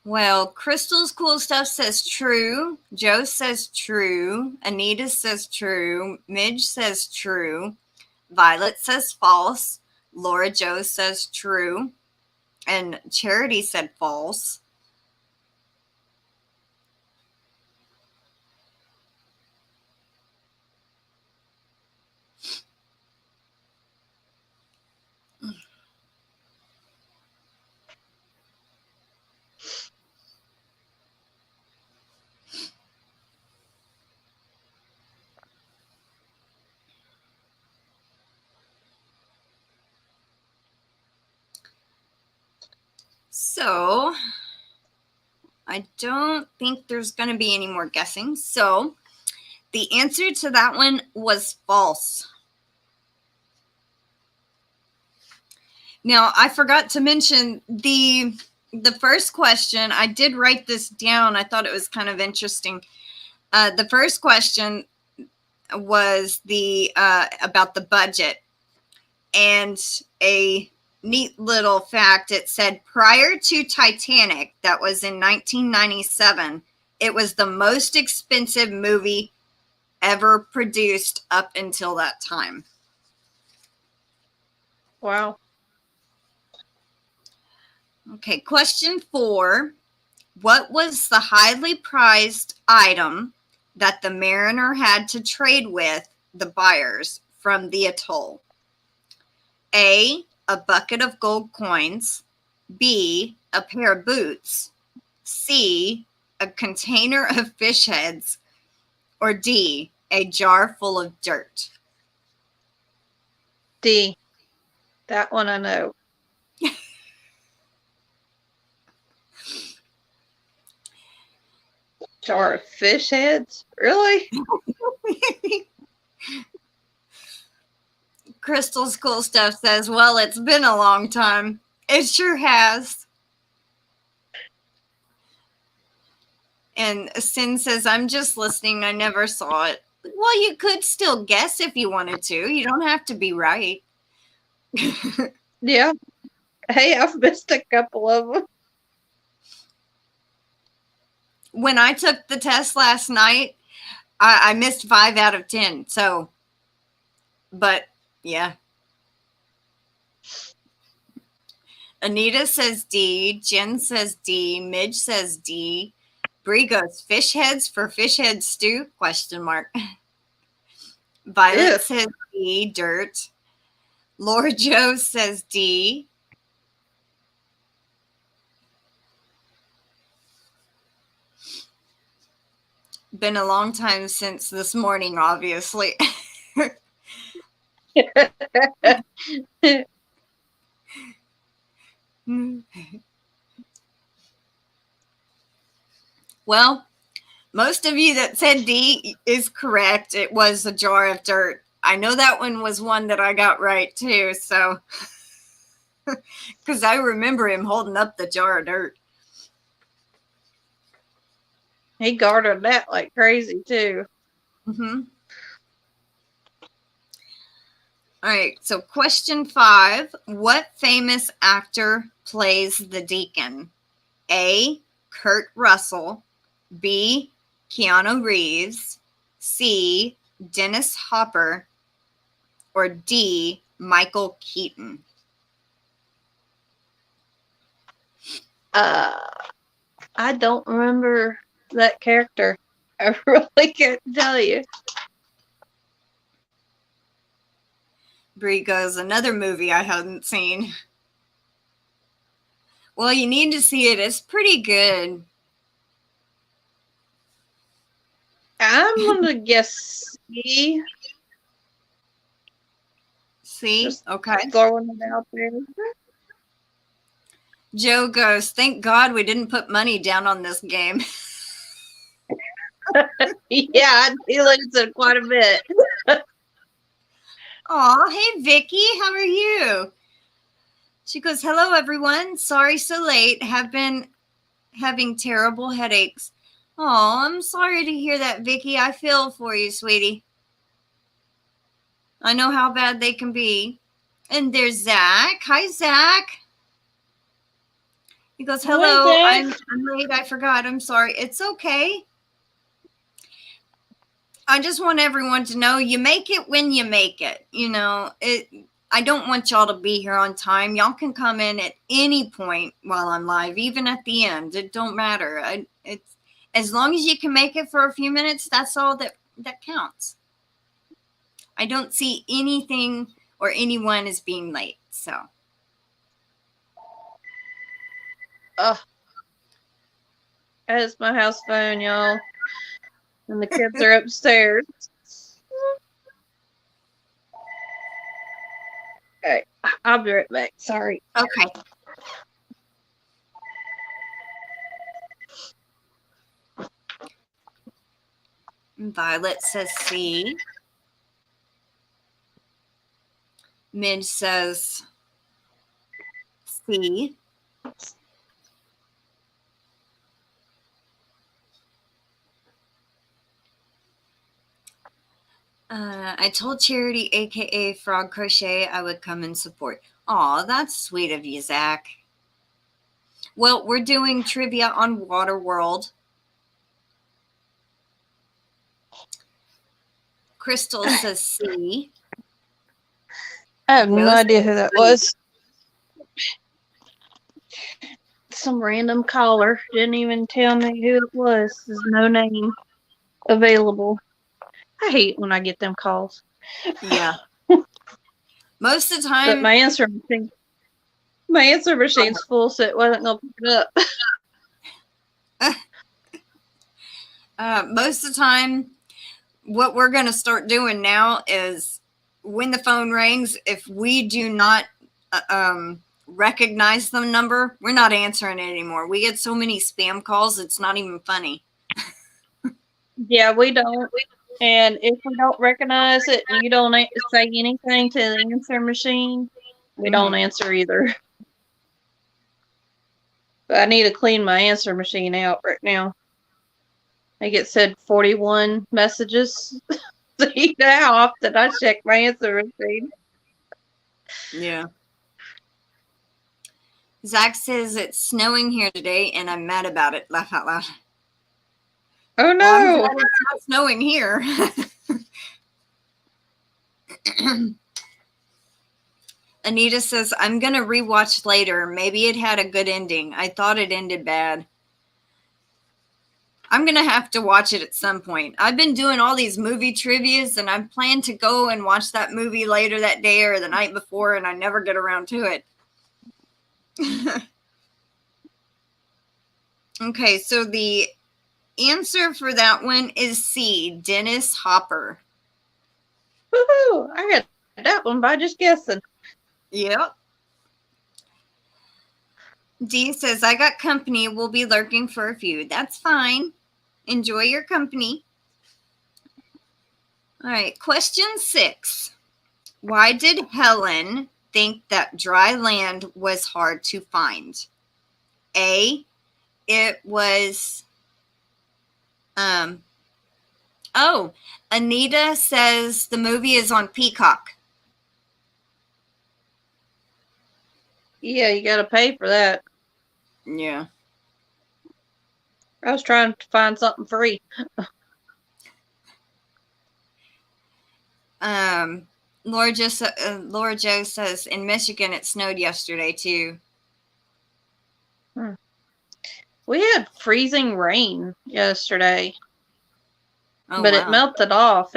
Well, Crystal's Cool Stuff says true. Joe says true. Anita says true. Midge says true. Violet says false. Laura Joe says true. And Charity said false. So I don't think there's going to be any more guessing. So the answer to that one was false. Now, I forgot to mention the first question. I did write this down. I thought it was kind of interesting. The first question was the about the budget, and a neat little fact. It said prior to Titanic, that was in 1997, it was the most expensive movie ever produced up until that time. Wow. Okay, question 4. What was the highly prized item that the mariner had to trade with the buyers from the atoll? A bucket of gold coins. B, a pair of boots. C, a container of fish heads. Or D, a jar full of dirt. D. That one I know. Jar of fish heads? Really? Crystal's Cool Stuff says, well, it's been a long time. It sure has. And Sin says, I'm just listening. I never saw it. Well, you could still guess if you wanted to. You don't have to be right. Yeah. Hey, I've missed a couple of them. When I took the test last night, I missed 5 out of 10. So, but yeah. Anita says D. Jen says D. Midge says D. Bree goes, fish heads for fish head stew? Question mark. Violet Ew. says D. Dirt. Laura Joe says D. Been a long time since this morning, obviously. Well, most of you that said D is correct. It was a jar of dirt. I know that one was one that I got right too. So, because I remember him holding up the jar of dirt. He guarded that like crazy too. Mm-hmm. All right. So, question 5. What famous actor plays the deacon? A, Kurt Russell. B, Keanu Reeves. C, Dennis Hopper. Or D, Michael Keaton. I don't remember that character. I really can't tell you. Bree goes, another movie I haven't seen. Well, you need to see it. It's pretty good. I'm gonna guess C. See? Just okay. throwing it out there. Joe goes, thank God we didn't put money down on this game. Yeah, he loses quite a bit. Aw, hey, Vicky. How are you? She goes, hello, everyone. Sorry so late. Have been having terrible headaches. Oh, I'm sorry to hear that, Vicky. I feel for you, sweetie. I know how bad they can be. And there's Zach. Hi, Zach. He goes, Hi, hello, Zach. I'm late. I forgot. I'm sorry. It's okay. I just want everyone to know you make it when you make it. You know, I don't want y'all to be here on time. Y'all can come in at any point while I'm live, even at the end. It don't matter. It's as long as you can make it for a few minutes, that's all that counts. I don't see anything or anyone as being late. So. That's my house phone, y'all. And the kids are upstairs. Okay, I'll be right back. Sorry. Okay. Violet says C. Midge says C. I told Charity, aka Frog Crochet, I would come and support. Aw, that's sweet of you, Zach. Well, we're doing trivia on Waterworld. Crystal says C. I have no idea who that was. Some random caller didn't even tell me who it was. There's no name available. I hate when I get them calls. Yeah. Most of the time. But my answer machine's full, so it wasn't gonna pick it up. Most of the time, what we're going to start doing now is when the phone rings, if we do not recognize the number, we're not answering it anymore. We get so many spam calls, it's not even funny. Yeah, we don't. And if we don't recognize it and you don't say anything to the answer machine, we don't answer either. But I need to clean my answer machine out right now. I think it said 41 messages. See how often I check my answer machine. Yeah. Zach says it's snowing here today and I'm mad about it. Laugh out loud. Oh no! Well, I'm glad it's not snowing here. Anita says, I'm going to rewatch later. Maybe it had a good ending. I thought it ended bad. I'm going to have to watch it at some point. I've been doing all these movie trivias, and I plan to go and watch that movie later that day or the night before, and I never get around to it. Okay, so the answer for that one is C, Dennis Hopper. Woohoo! I got that one by just guessing. Yep. D says, I got company. We'll be lurking for a few. That's fine. Enjoy your company. All right, question 6. Why did Helen think that dry land was hard to find? A, it was, Anita says the movie is on Peacock. Yeah, you gotta pay for that. Yeah. I was trying to find something free. Laura Jo says in Michigan it snowed yesterday too. We had freezing rain yesterday, Wow. but it melted off.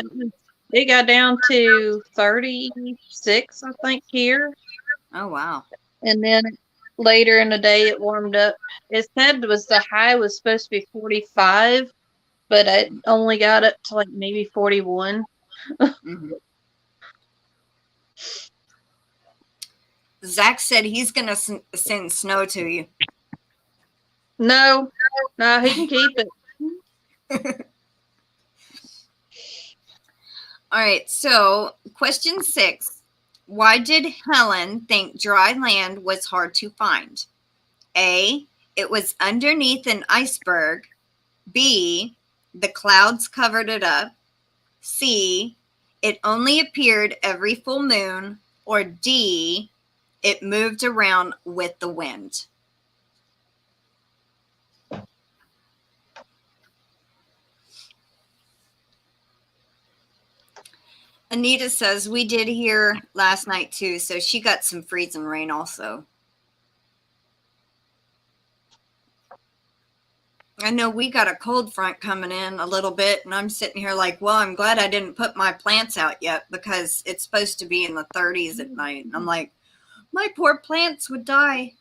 It got down to 36, I think, here. Oh, wow. And then later in the day, it warmed up. It said the high was supposed to be 45, but it only got up to like maybe 41. Mm-hmm. Zach said he's going to send snow to you. No, he can keep it. All right, so question 6. Why did Helen think dry land was hard to find? A, it was underneath an iceberg. B, the clouds covered it up. C, it only appeared every full moon. Or D, it moved around with the wind. Anita says we did here last night too, so she got some freezing rain also. I know we got a cold front coming in a little bit, and I'm sitting here like, well, I'm glad I didn't put my plants out yet because it's supposed to be in the 30s at night. And I'm like, my poor plants would die.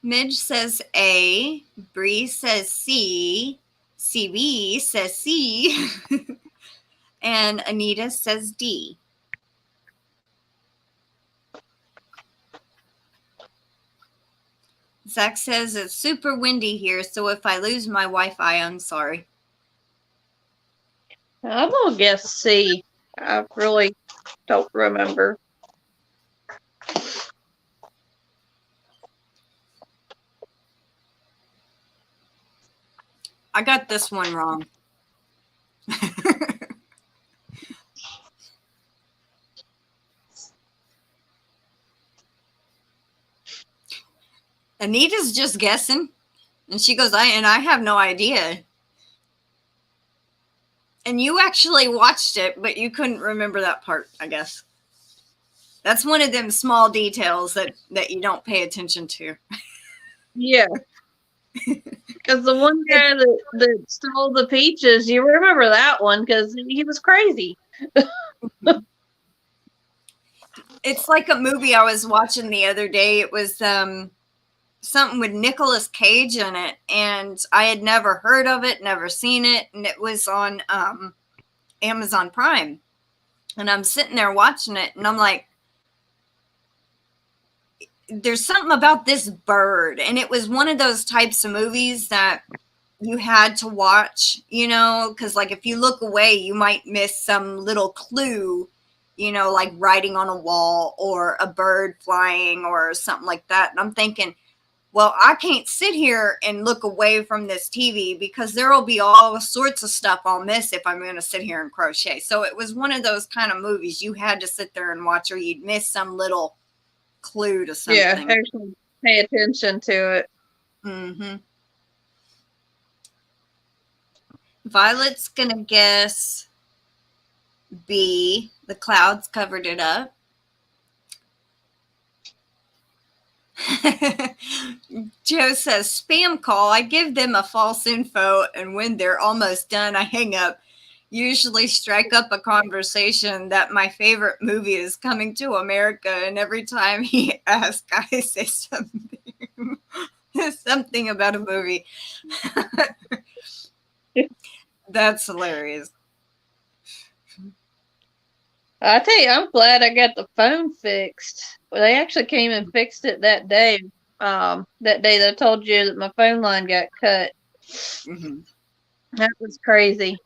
Midge says A, Bree says C, CB says C, and Anita says D. Zach says it's super windy here, so if I lose my Wi-Fi, I'm sorry. I'm gonna guess C. I really don't remember. I got this one wrong. Anita's just guessing. And she goes, I have no idea. And you actually watched it, but you couldn't remember that part, I guess. That's one of them small details that you don't pay attention to. Yeah. Because the one guy that stole the peaches, you remember that one because he was crazy. It's like a movie I was watching the other day. It was something with Nicolas Cage in it, and I had never heard of it, never seen it, and it was on Amazon Prime. And I'm sitting there watching it, and I'm like, there's something about this bird. And it was one of those types of movies that you had to watch, you know, because like if you look away, you might miss some little clue, you know, like writing on a wall or a bird flying or something like that. And I'm thinking, well, I can't sit here and look away from this TV because there will be all sorts of stuff I'll miss if I'm going to sit here and crochet. So it was one of those kind of movies you had to sit there and watch, or you'd miss some little clue to something. Yeah, actually pay attention to it. Mm-hmm. Violet's going to guess B. The clouds covered it up. Joe says, spam call. I give them a false info, and when they're almost done, I hang up. Usually strike up a conversation that my favorite movie is Coming to America, and every time he asks, I say something about a movie. That's hilarious. I tell you, I'm glad I got the phone fixed. Well, they actually came and fixed it that day. That day that I told you that my phone line got cut. Mm-hmm. That was crazy.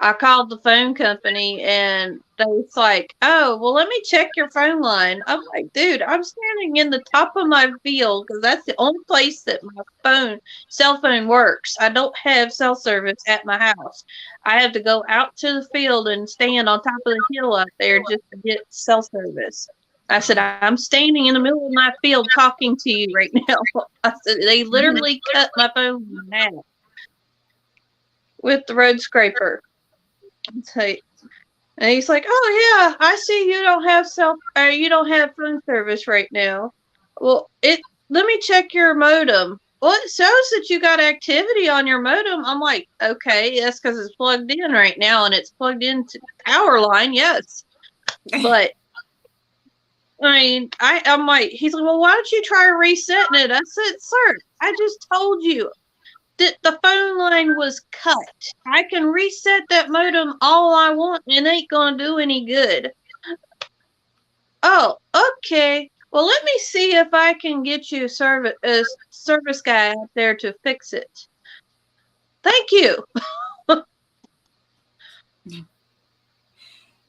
I called the phone company and they was like, oh, well, let me check your phone line. I'm like, dude, I'm standing in the top of my field because that's the only place that my cell phone works. I don't have cell service at my house. I have to go out to the field and stand on top of the hill out there just to get cell service. I said, I'm standing in the middle of my field talking to you right now. I said, they literally cut my phone in half with the road scraper. And he's like, "Oh yeah, I see you don't have phone service right now. Well, let me check your modem. Well, it shows that you got activity on your modem." I'm like, "Okay, that's because it's plugged in right now, and it's plugged into power line, yes." But I mean, I'm like, he's like, "Well, why don't you try resetting it?" I said, "Sir, I just told you the phone line was cut. I can reset that modem all I want and it ain't gonna do any good." Oh, okay. Well, let me see if I can get you a service guy out there to fix it. Thank you.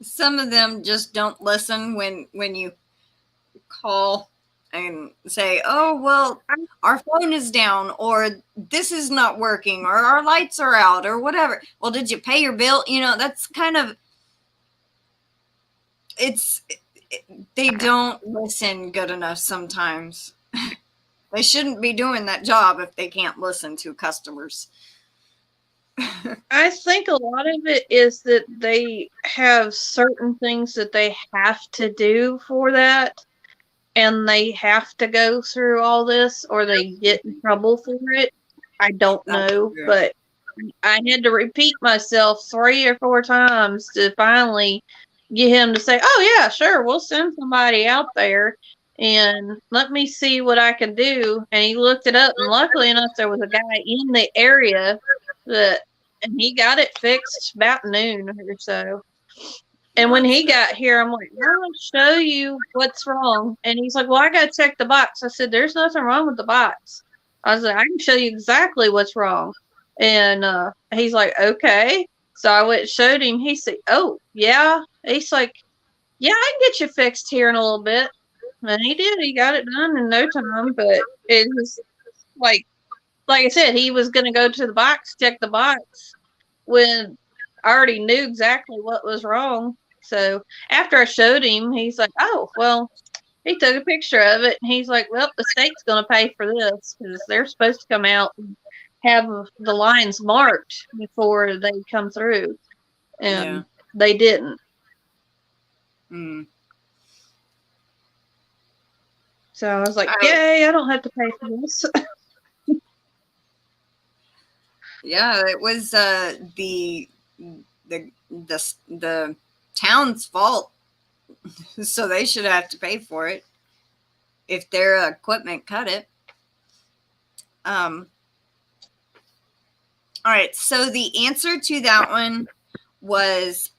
Some of them just don't listen when you call and say, oh, well, our phone is down, or this is not working, or our lights are out, or whatever. Well, did you pay your bill? You know, that's kind of, they don't listen good enough sometimes. They shouldn't be doing that job if they can't listen to customers. I think a lot of it is that they have certain things that they have to do for that, and they have to go through all this or they get in trouble for it. I don't know, but I had to repeat myself 3 or 4 times to finally get him to say, "Oh yeah, sure, we'll send somebody out there and let me see what I can do." And he looked it up, and luckily enough, there was a guy in the area and he got it fixed about noon or so. And when he got here, I'm like, "I'll show you what's wrong." And he's like, "Well, I got to check the box." I said, "There's nothing wrong with the box." I was like, "I can show you exactly what's wrong." And he's like, "Okay." So I went and showed him. He said, "Oh, yeah." He's like, "Yeah, I can get you fixed here in a little bit." And he did. He got it done in no time. But it was like I said, he was going to go to the box, check the box, when I already knew exactly what was wrong. So after I showed him, he's like, "Oh, well," he took a picture of it, and he's like, "Well, the state's going to pay for this because they're supposed to come out and have the lines marked before they come through." And they didn't. Mm. So I was like, "Yay, I don't have to pay for this." Yeah, it was the town's fault, so they should have to pay for it if their equipment cut it. All right, so the answer to that one was,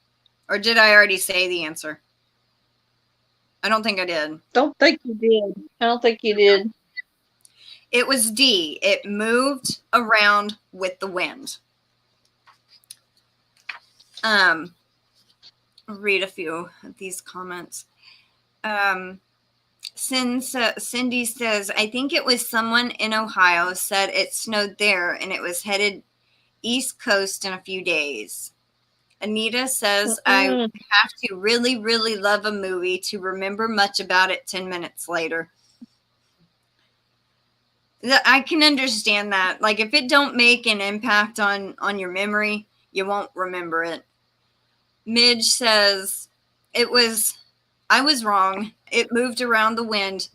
or did I already say the answer? I don't think I did. Don't think you did. I don't think you did. It was D. It moved around with the wind. I'll read a few of these comments. Cindy says, "I think it was someone in Ohio said it snowed there and it was headed East Coast in a few days." Anita says, "I have to really, really love a movie to remember much about it 10 minutes later." I can understand that. Like, if it don't make an impact on your memory, you won't remember it. Midge says, I was wrong. It moved around the wind.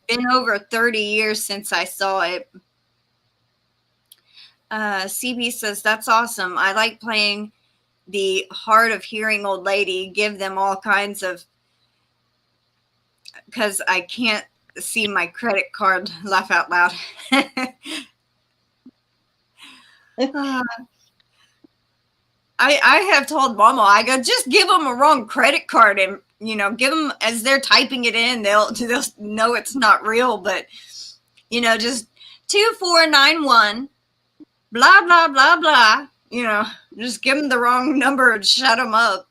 Been over 30 years since I saw it. CB says, "That's awesome. I like playing the hard of hearing old lady. Give them all kinds of, because I can't see my credit card." Laugh out loud. I have told Mama, I go, just give them a wrong credit card and, give them as they're typing it in, they'll know it's not real, but, just 2491, blah, blah, blah, blah, just give them the wrong number and shut them up.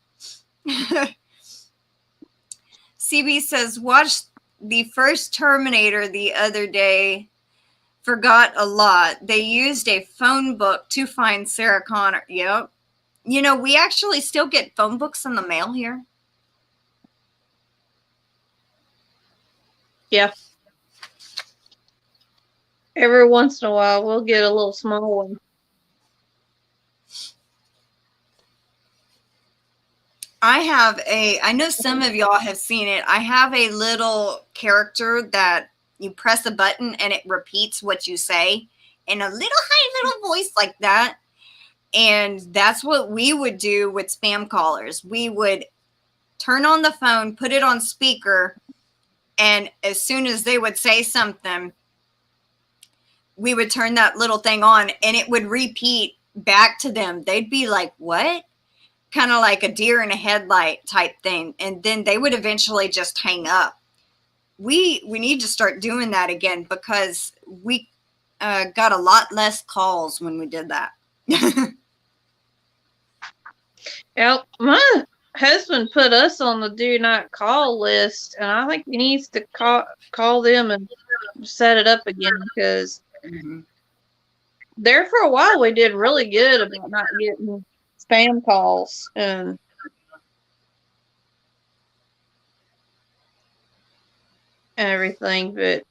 CB says, "Watch the first Terminator the other day. Forgot a lot. They used a phone book to find Sarah Connor." Yep. We actually still get phone books in the mail here. Yeah. Every once in a while, we'll get a little small one. I know some of y'all have seen it. I have a little character that you press a button and it repeats what you say in a high little voice like that. And that's what we would do with spam callers. We would turn on the phone, put it on speaker, and as soon as they would say something, we would turn that little thing on and it would repeat back to them. They'd be like, "What?" Kind of like a deer in a headlight type thing. And then they would eventually just hang up. We need to start doing that again because we got a lot less calls when we did that. Yeah, my husband put us on the do not call list, and I think he needs to call them and set it up again because there for a while we did really good about not getting spam calls and everything, but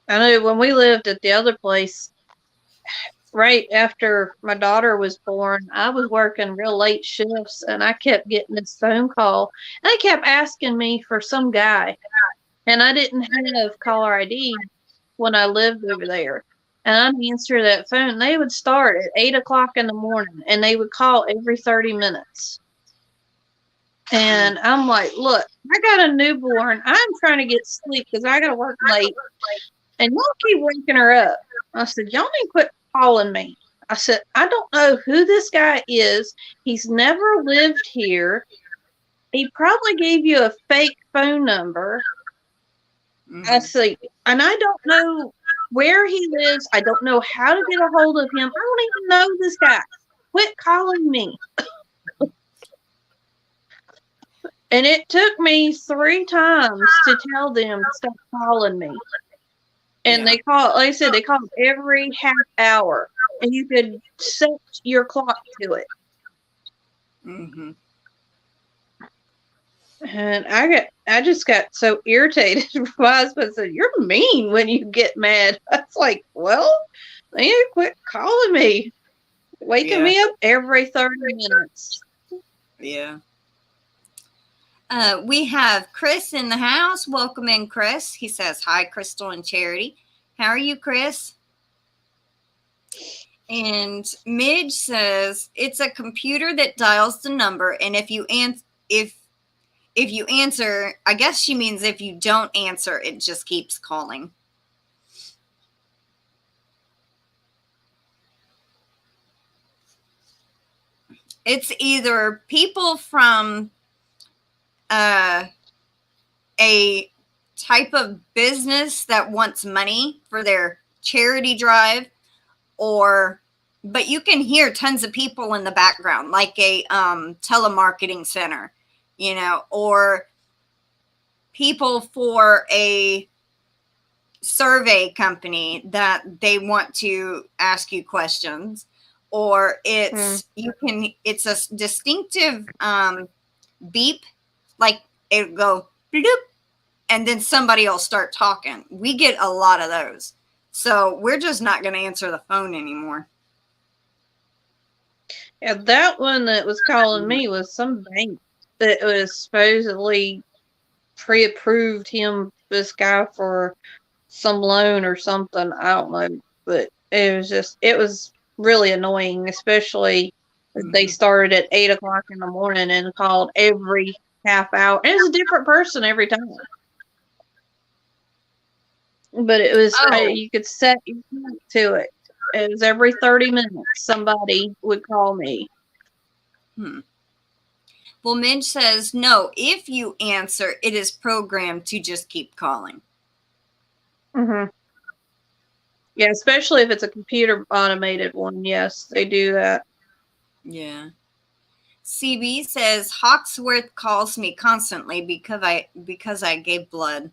I know when we lived at the other place, right after my daughter was born, I was working real late shifts and I kept getting this phone call. And they kept asking me for some guy. And I didn't have caller ID when I lived over there. And I'd answer that phone. They would start at 8 o'clock in the morning and they would call every 30 minutes. And I'm like, look, I got a newborn. I'm trying to get sleep because I got to work late. And y'all keep waking her up. I said, y'all need to quit calling me. I said, I don't know who this guy is. He's never lived here. He probably gave you a fake phone number. I said, and I don't know where he lives. I don't know how to get a hold of him. I don't even know this guy. Quit calling me. And it took me 3 times to tell them to stop calling me. And they call, like I said, they call every half hour, and you could set your clock to it. And I just got so irritated. My husband said, "You're mean when you get mad." I was like, "Well, they quit calling me, waking me up every 30 minutes." Yeah. We have Chris in the house. Welcome in, Chris. He says, hi, Crystal and Charity. How are you, Chris? And Midge says, it's a computer that dials the number, and if you answer, I guess she means if you don't answer, it just keeps calling. It's either people from a type of business that wants money for their charity drive, but you can hear tons of people in the background, like a telemarketing center, or people for a survey company that they want to ask you questions, or it's a distinctive beep, like it'll go bloop, and then somebody will start talking. We get a lot of those. So we're just not going to answer the phone anymore. Yeah, that one that was calling me was some bank that was supposedly pre-approved this guy for some loan or something. I don't know, but it was really annoying, especially they started at 8 o'clock in the morning and called every half hour. And it was a different person every time. But it was, you could set your clock to it. It was every 30 minutes somebody would call me. Well, Midge says, no, if you answer, it is programmed to just keep calling. Yeah, especially if it's a computer automated one. Yes, they do that. Yeah. CB says, Hawksworth calls me constantly because I gave blood.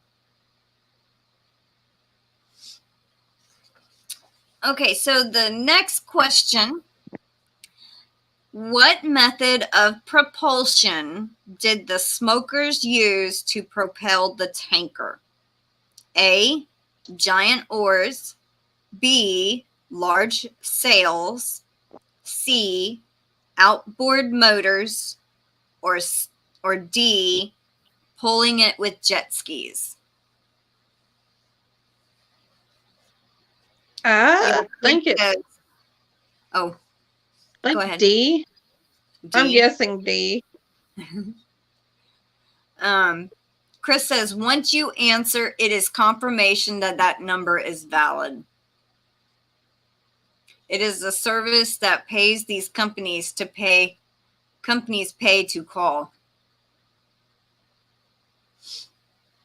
Okay, so the next question, what method of propulsion did the smokers use to propel the tanker? A, giant oars, B, large sails, C, outboard motors, or D, pulling it with jet skis? I think it's go ahead. D. I'm guessing D. Chris says, once you answer, it is confirmation that number is valid. It is a service that pays these companies pay to call.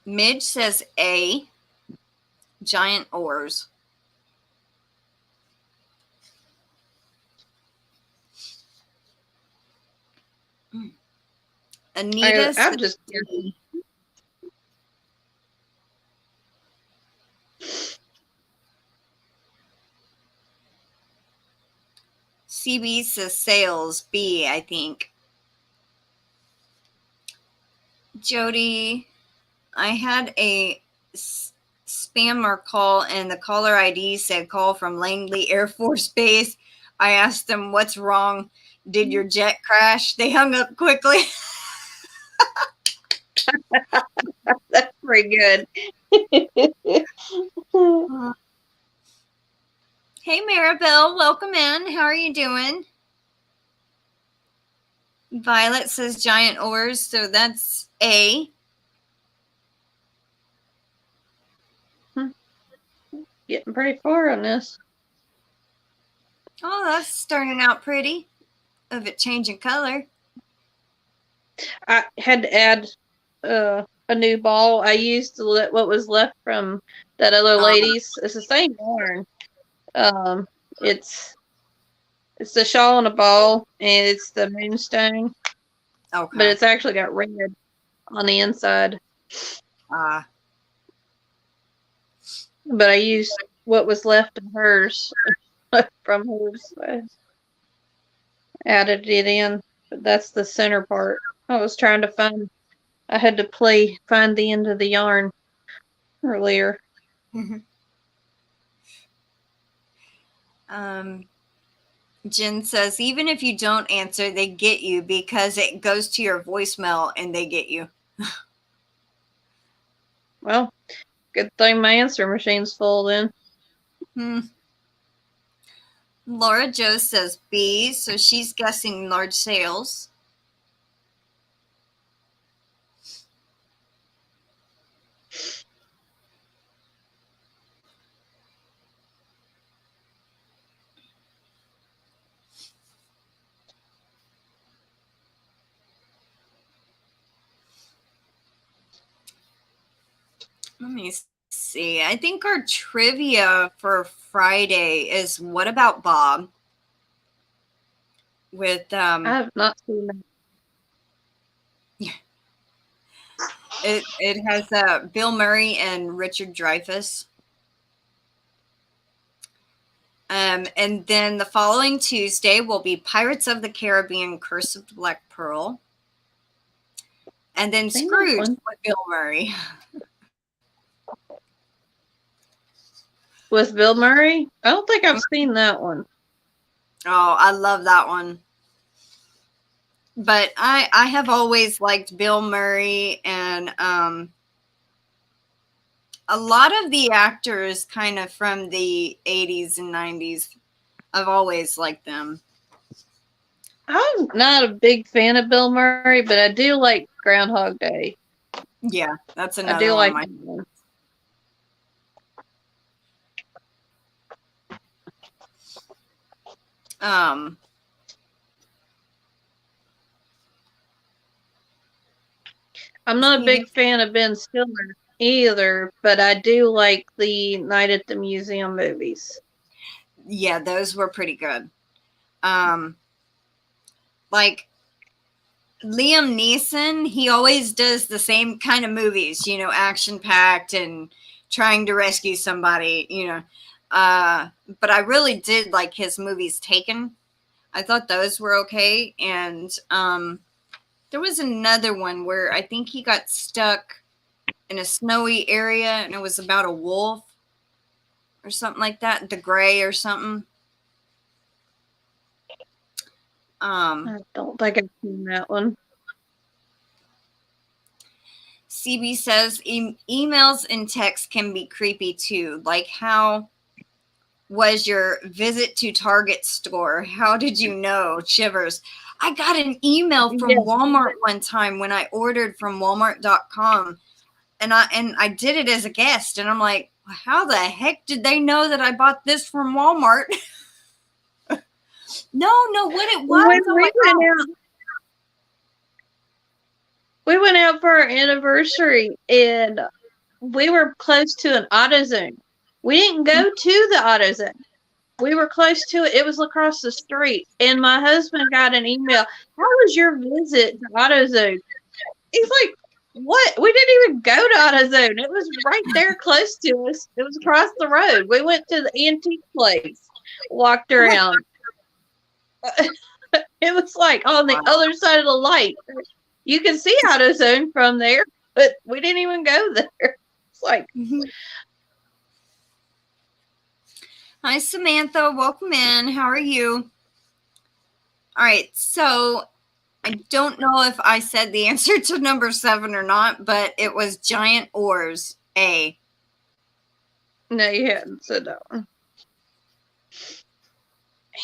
Midge says A, giant oars. Anita says just D. CB says sails, B, I think. Jody, I had a spam or call, and the caller ID said call from Langley Air Force Base. I asked them, what's wrong? Did your jet crash? They hung up quickly. That's pretty good. Hey, Maribel, welcome in. How are you doing? Violet says giant oars, so that's A. Getting pretty far on this. Oh, that's starting out pretty. Of it changing color. I had to add a new ball. I used what was left from that other lady's. It's the same yarn. It's the shawl and a ball, and it's the moonstone. Okay. But it's actually got red on the inside. But I used what was left of hers from hers. I added it in. But that's the center part. I was trying to find. I had to find the end of the yarn earlier. Jen says, even if you don't answer, they get you because it goes to your voicemail and they get you. Well, good thing my answer machine's full then. Laura Jo says B, so she's guessing large sales. Let me see. I think our trivia for Friday is what about Bob? With I have not seen that. It has Bill Murray and Richard Dreyfuss. And then the following Tuesday will be Pirates of the Caribbean: Curse of the Black Pearl. And then Scrooge with Bill Murray. With Bill Murray? I don't think I've seen that one. Oh, I love that one. But I have always liked Bill Murray, and a lot of the actors kind of from the 80s and 90s, I've always liked them. I'm not a big fan of Bill Murray, but I do like Groundhog Day. Yeah, that's another I do one. like that one. I'm not a big fan of Ben Stiller either, but I do like the Night at the Museum movies. Yeah, those were pretty good. Like Liam Neeson, he always does the same kind of movies, you know, action-packed and trying to rescue somebody, you know. But I really did like his movies Taken. I thought those were okay. And there was another one where I think he got stuck in a snowy area and it was about a wolf or something like that. The Gray or something. I don't think I've seen that one. CB says emails and texts can be creepy too. Like, how was your visit to Target store? How did you know? Shivers. I got an email from Walmart one time when I ordered from Walmart.com, and I did it as a guest, and I'm like, how the heck did they know that I bought this from Walmart? No, what it was. We went out for our anniversary, and we were close to an AutoZone. We didn't go to the AutoZone. We were close to it. It was across the street. And my husband got an email. How was your visit to AutoZone? He's like, what? We didn't even go to AutoZone. It was right there close to us. It was across the road. We went to the antique place, walked around. It was like on the other side of the light. You can see AutoZone from there, but we didn't even go there. It's like, Hi, Samantha. Welcome in. How are you? All right. So I don't know if I said the answer to number 7 or not, but it was giant oars. A. No, you hadn't said that one.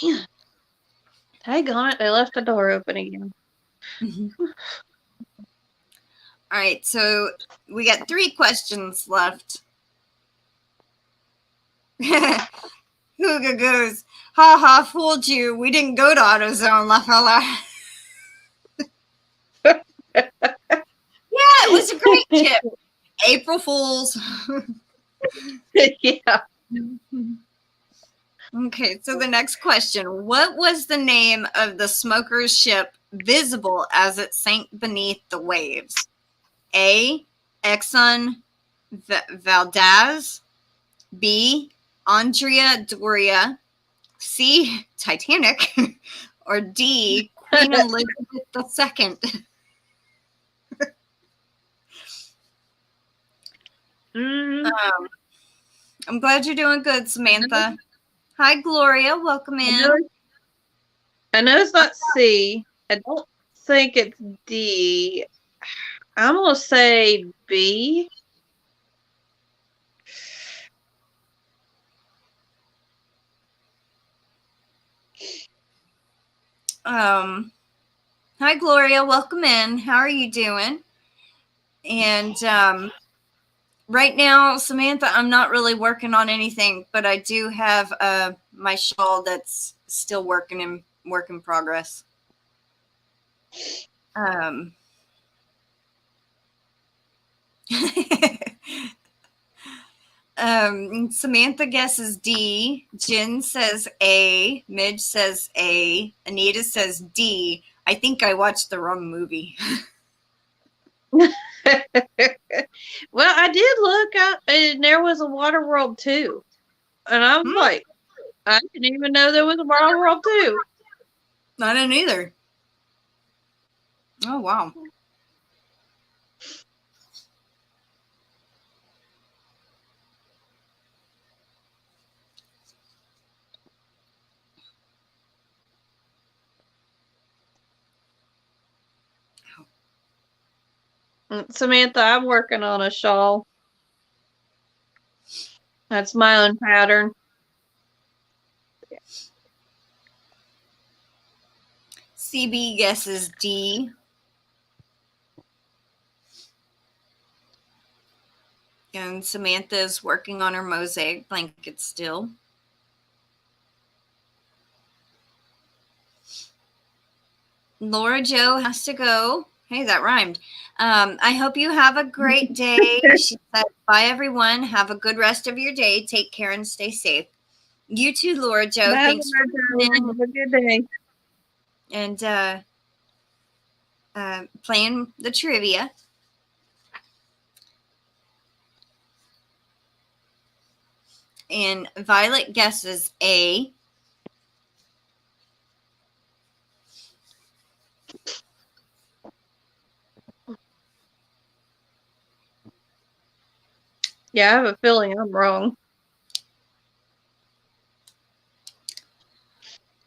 Man. Dang on it, they left the door open again. All right. So we got 3 questions left. Huga goes, ha ha, fooled you. We didn't go to AutoZone, La Fella. Yeah, it was a great trip. April Fools. Yeah. Okay, so the next question. What was the name of the smoker's ship visible as it sank beneath the waves? A. Exxon Valdez. B. Andrea Doria. C. Titanic. Or D. Queen Elizabeth II. I'm glad you're doing good, Samantha. Hi, Gloria. Welcome in. I know it's not C. I don't think it's D. I'm going to say B. Hi, Gloria. Welcome in. How are you doing? And right now, Samantha, I'm not really working on anything, but I do have my shawl that's still work in progress. Samantha guesses D. Jen says A. Midge says A. Anita says D. I think I watched the wrong movie. Well, I did look up, and there was a Water World 2. And I'm like, I didn't even know there was a Water World 2. I didn't either. Oh, wow. Samantha, I'm working on a shawl. That's my own pattern. CB guesses D. And Samantha is working on her mosaic blanket still. Laura Jo has to go. Hey, that rhymed. I hope you have a great day. She said, bye, everyone. Have a good rest of your day. Take care and stay safe. You too, Laura Jo. Bye, Thanks for coming. Have a good day. And playing the trivia. And Violet guesses A. Yeah, I have a feeling I'm wrong.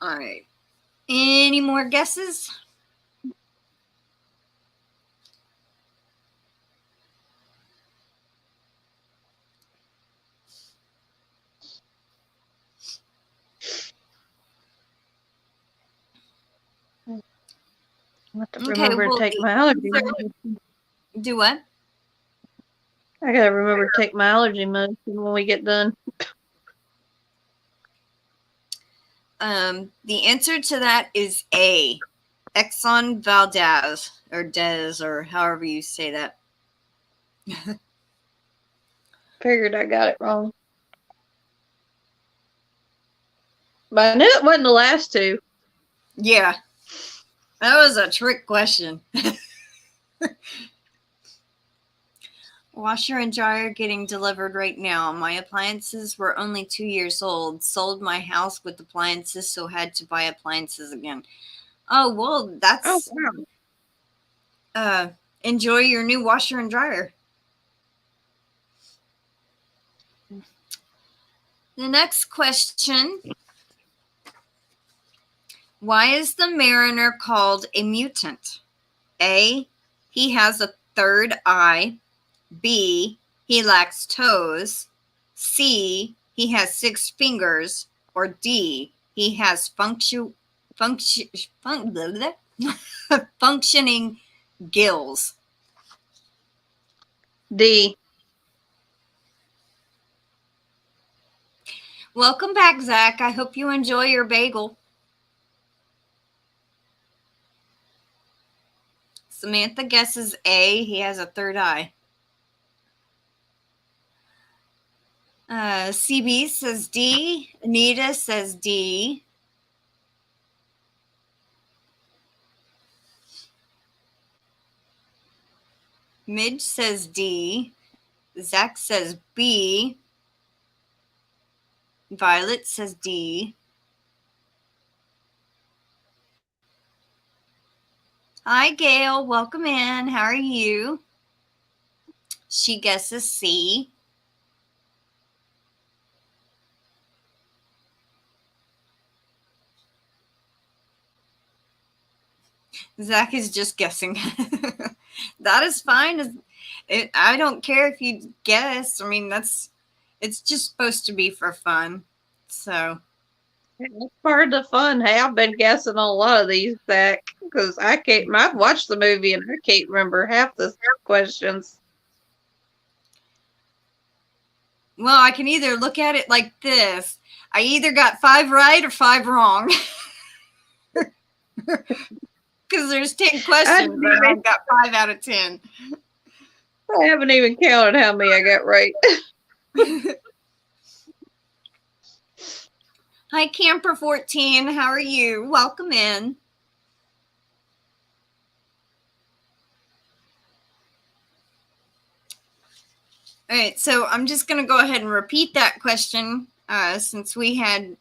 All right. Any more guesses? I have to remember to take my allergy medicine. Do what? I gotta remember to take my allergy medicine when we get done. The answer to that is A. Exxon Valdez or Des or however you say that. Figured I got it wrong. But I knew it wasn't the last two. Yeah. That was a trick question. Washer and dryer getting delivered right now. My appliances were only 2 years old. Sold my house with appliances, so had to buy appliances again. Oh, well, that's... Oh, wow. Enjoy your new washer and dryer. The next question. Why is the mariner called a mutant? A, he has a third eye. B, he lacks toes. C, he has 6 fingers. Or D, he has functioning gills. D. Welcome back, Zach. I hope you enjoy your bagel. Samantha guesses A, he has a third eye. CB says D. Anita says D. Midge says D. Zach says B. Violet says D. Hi, Gail. Welcome in. How are you? She guesses C. Zach is just guessing. That is fine. I don't care if you guess. I mean, it's just supposed to be for fun. So. It's part of the fun. Hey, I've been guessing on a lot of these, Zach, because I've watched the movie and I can't remember half the questions. Well, I can either look at it like this. I either got 5 right or 5 wrong. Because there's 10 questions and I got 5 out of 10. I haven't even counted how many I got right. Hi, Camper 14. How are you? Welcome in. All right, so I'm just going to go ahead and repeat that question since we had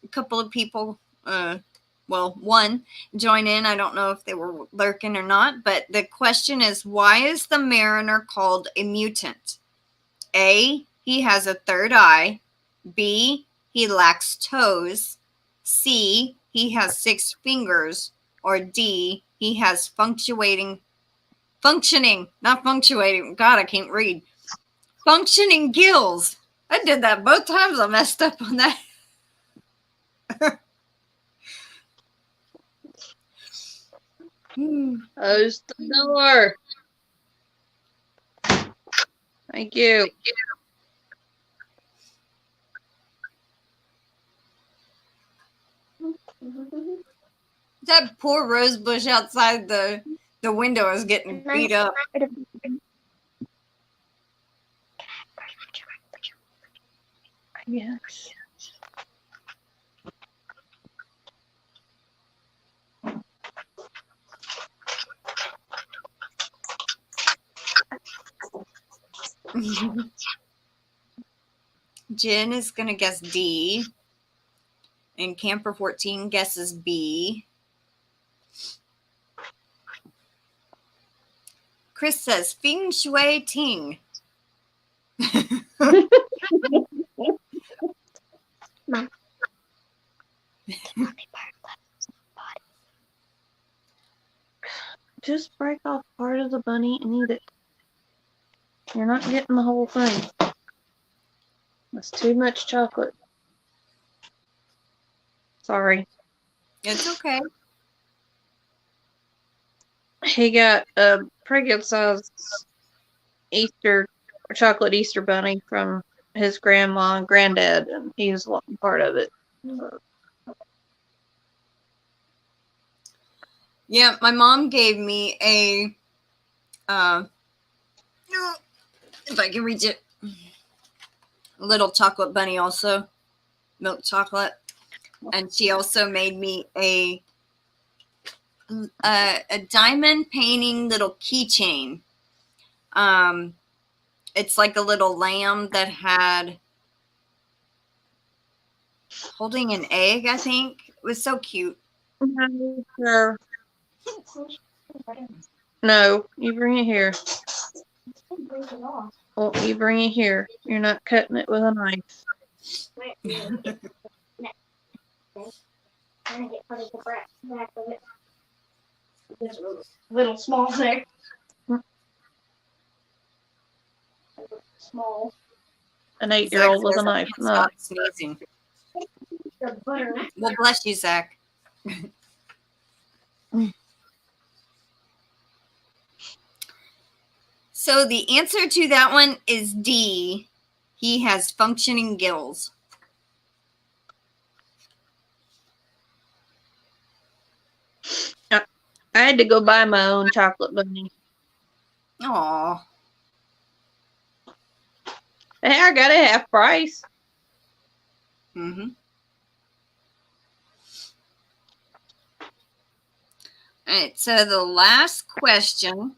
a couple of people, well, one join in. I don't know if they were lurking or not, but the question is, why is the mariner called a mutant? A, he has a third eye. B, he lacks toes. C, he has 6 fingers. Or D, he has functioning, not punctuating. God, I can't read. Functioning gills. I did that both times. I messed up on that. Close the door. Thank you. That poor rose bush outside the window is getting beat up. Yes. Jen is going to guess D. And Camper 14 guesses B. Chris says Feng Shui Ting. Just break off part of the bunny and eat it. You're not getting the whole thing. That's too much chocolate. Sorry. It's okay. He got a pretty good sized chocolate Easter bunny from his grandma and granddad, and he was a part of it. Yeah, my mom gave me a, if I can reach it, a little chocolate bunny also, milk chocolate. And she also made me a diamond painting little keychain. It's like a little lamb that had holding an egg, I think. It was so cute. Sure. No, you bring it here. Well, you bring it here. You're not cutting it with a knife. Little small there. Small. An 8-year-old with a knife. Stop sneezing. Well, bless you, Zach. So the answer to that one is D. He has functioning gills. I had to go buy my own chocolate bunny. Aw. Hey, I got it half price. Mm-hmm. All right, so the last question.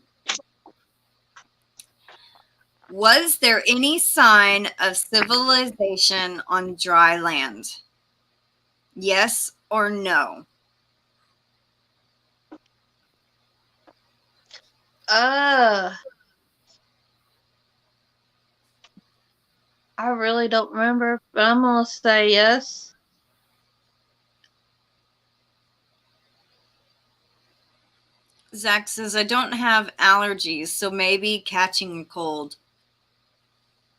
Was there any sign of civilization on dry land? Yes or no? I really don't remember, but I'm gonna say yes. Zach says, I don't have allergies, so maybe catching a cold.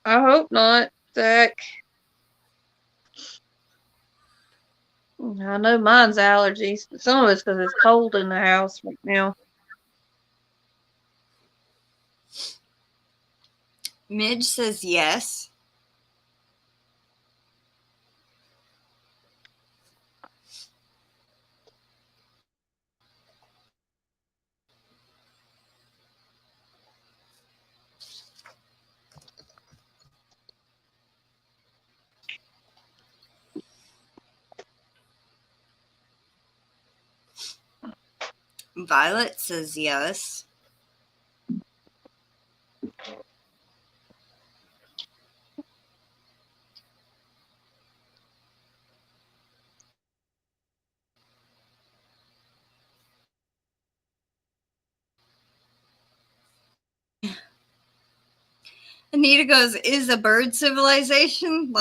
I hope not, Zach. I know mine's allergies, but some of it's because it's cold in the house right now. Midge says yes. Violet says yes. Anita goes, is a bird civilization?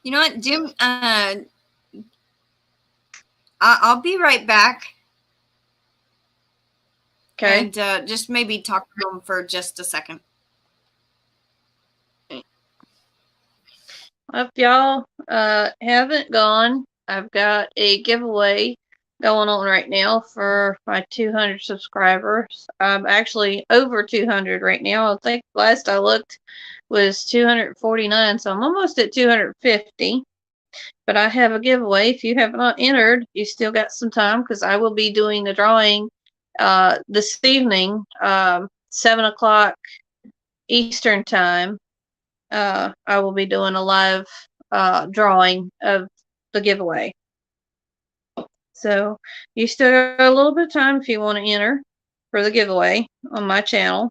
You know what, Jim? I'll be right back. Okay. And just maybe talk to him for just a second. If y'all haven't gone, I've got a giveaway going on right now for my 200 subscribers. I'm actually over 200 right now. I think last I looked was 249, so I'm almost at 250. But I have a giveaway. If you have not entered, you still got some time because I will be doing the drawing this evening, 7 o'clock Eastern time. I will be doing a live drawing of the giveaway. So you still got a little bit of time if you want to enter for the giveaway on my channel.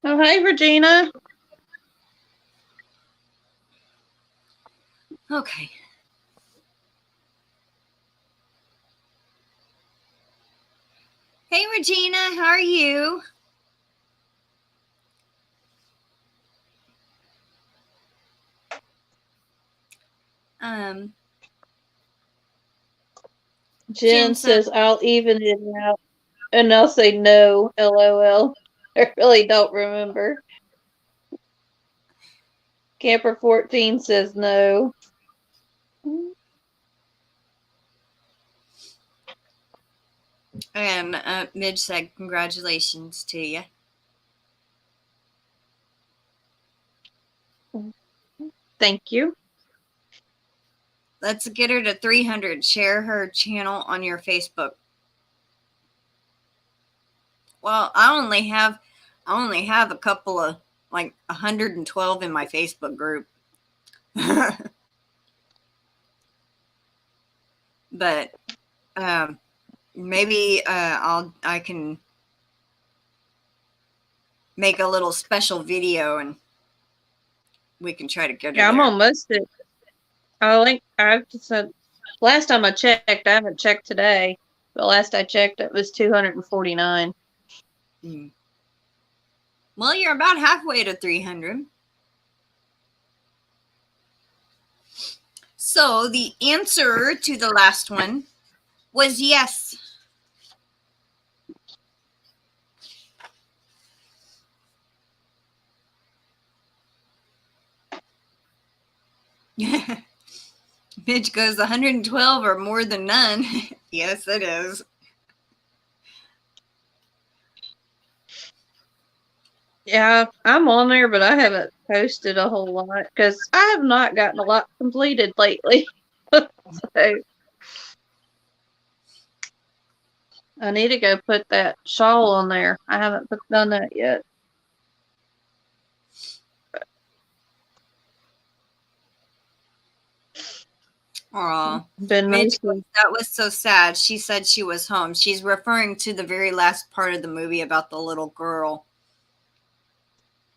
Oh, hey, Regina. Okay. Hey, Regina, how are you? Jen says, I'll even it out. And I'll say no, LOL. I really don't remember. Camper 14 says no. And Midge said, congratulations to you. Thank you. Let's get her to 300. Share her channel on your Facebook. Well, I only have a couple of, like, 112 in my Facebook group. But maybe I can make a little special video and we can try to get her. Yeah, I'm there. almost at. I said last time I checked. I haven't checked today, but last I checked, it was 249. Well, you're about halfway to 300. So the answer to the last one was yes. Midge goes, 112 or more than none. Yes, it is. Yeah, I'm on there, but I haven't posted a whole lot because I have not gotten a lot completed lately. So I need to go put that shawl on there. I haven't done that yet. Aw, Midge, that was so sad. She said she was home. She's referring to the very last part of the movie about the little girl.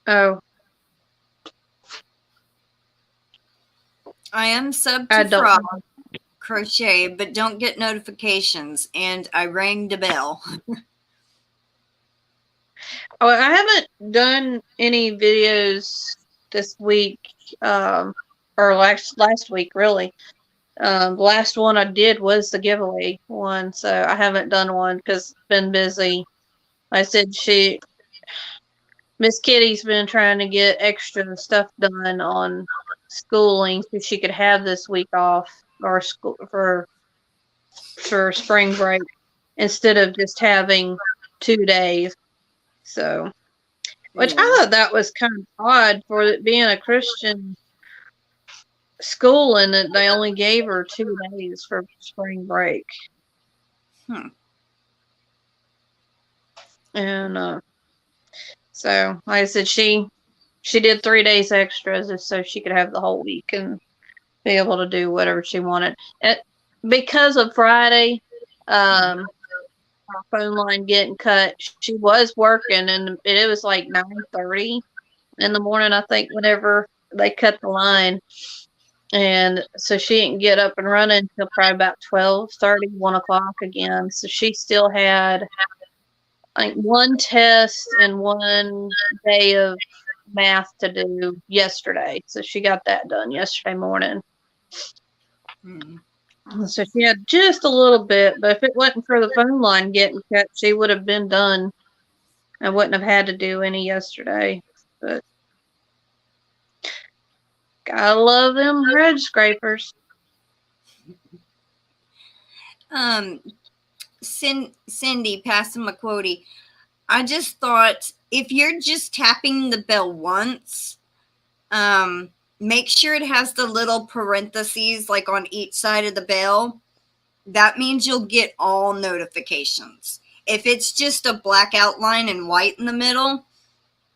Oh. I am sub to F.R.O.G Crochet, but don't get notifications, and I rang the bell. Oh, I haven't done any videos this week, or last week really. The last one I did was the giveaway one, so I haven't done one because been busy. I said Miss Kitty's been trying to get extra stuff done on schooling so she could have this week off or school for spring break instead of just having 2 days. So, which I thought that was kind of odd for it being a Christian school and that they only gave her 2 days for spring break. And so, like I said, she did 3 days extra just so she could have the whole week and be able to do whatever she wanted. Because of Friday, our phone line getting cut, she was working, and it was like 9:30 in the morning, I think, whenever they cut the line. And so she didn't get up and running until probably about 12:30, 1 o'clock again. So she still had, I think, one test and 1 day of math to do yesterday. So she got that done yesterday morning. So she had just a little bit, but if it wasn't for the phone line getting cut, she would have been done. I wouldn't have had to do any yesterday. But gotta love them red scrapers. Cindy, Passamaquoddy, I just thought if you're just tapping the bell once, make sure it has the little parentheses like on each side of the bell. That means you'll get all notifications. If it's just a black outline and white in the middle,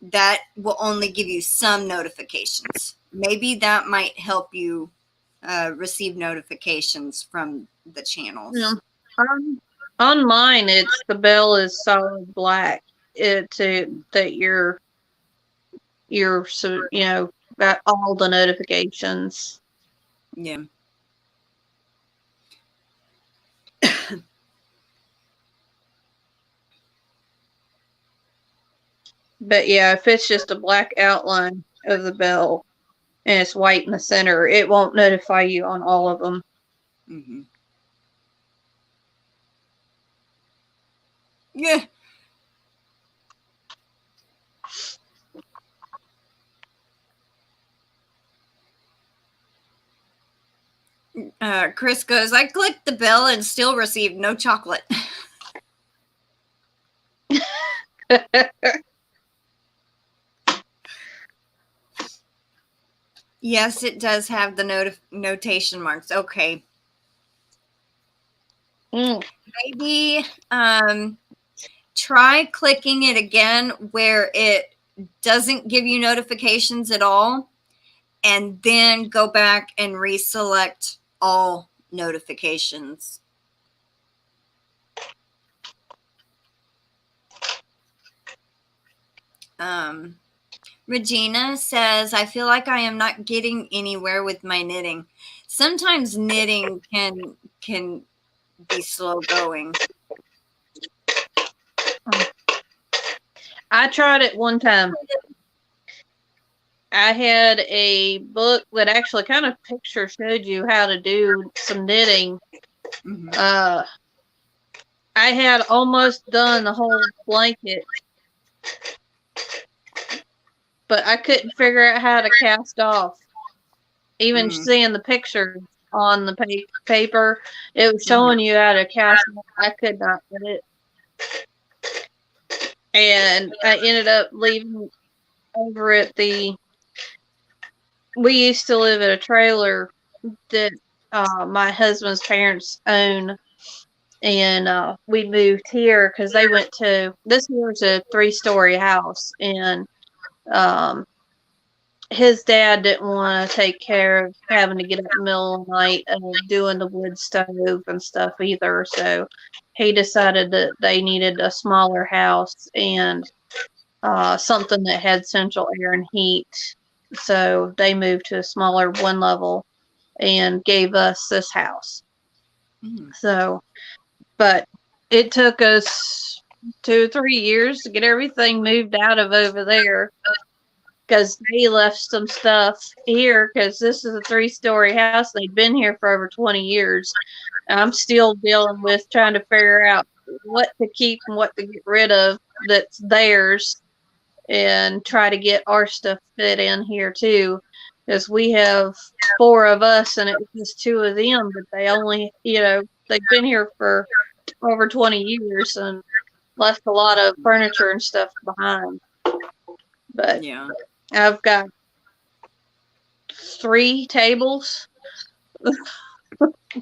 that will only give you some notifications. Maybe that might help you receive notifications from the channels. Yeah. On mine, the bell is solid black. That you're so got all the notifications. Yeah. But yeah, if it's just a black outline of the bell and it's white in the center, it won't notify you on all of them. Yeah. Chris goes, I clicked the bell and still received no chocolate. Yes, it does have the notation marks. Okay. Maybe try clicking it again where it doesn't give you notifications at all, and then go back and reselect all notifications. Regina says, I feel like I am not getting anywhere with my knitting. Sometimes knitting can be slow going. I tried it one time. I had a book that actually kind of picture showed you how to do some knitting. I had almost done the whole blanket, but I couldn't figure out how to cast off. Even seeing the pictures on the paper, it was showing you how to cast off. I could not get it. And I ended up leaving over at we used to live at a trailer that my husband's parents own, and we moved here because they went to, this was a 3-story house, and his dad didn't want to take care of having to get up in the middle of the night and doing the wood stove and stuff either, so he decided that they needed a smaller house and something that had central air and heat. So they moved to a smaller one level and gave us this house. So, but it took us 2 or 3 years to get everything moved out of over there because they left some stuff here because this is a 3-story house. They'd been here for over 20 years. I'm still dealing with trying to figure out what to keep and what to get rid of that's theirs, and try to get our stuff fit in here too, because we have 4 of us and it was just 2 of them, but they only, they've been here for over 20 years and left a lot of furniture and stuff behind. But yeah, I've got 3 tables,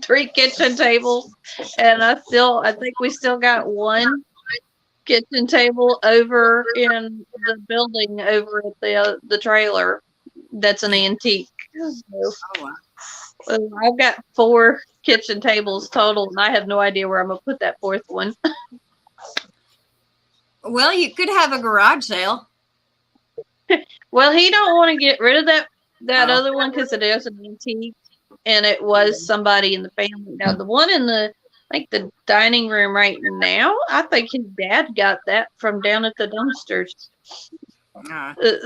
3 kitchen tables, and I think we still got 1 kitchen table over in the building over at the trailer that's an antique. So, I've got 4 kitchen tables total, and I have no idea where I'm gonna put that 4th one. Well, you could have a garage sale. Well, he don't want to get rid of that other one because it is an antique, and it was somebody in the family. Now the one in the dining room right now, I think his dad got that from down at the dumpsters.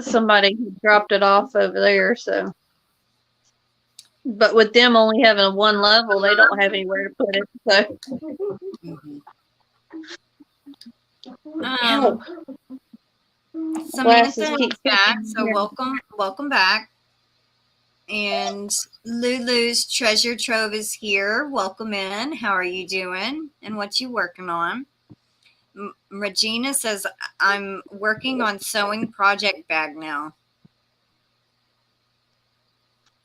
Somebody dropped it off over there. So, but with them only having 1 level, they don't have anywhere to put it. So, Samantha is back, so welcome back. And Lulu's Treasure Trove is here. Welcome in. How are you doing? And what you working on? Regina says, I'm working on sewing project bag now.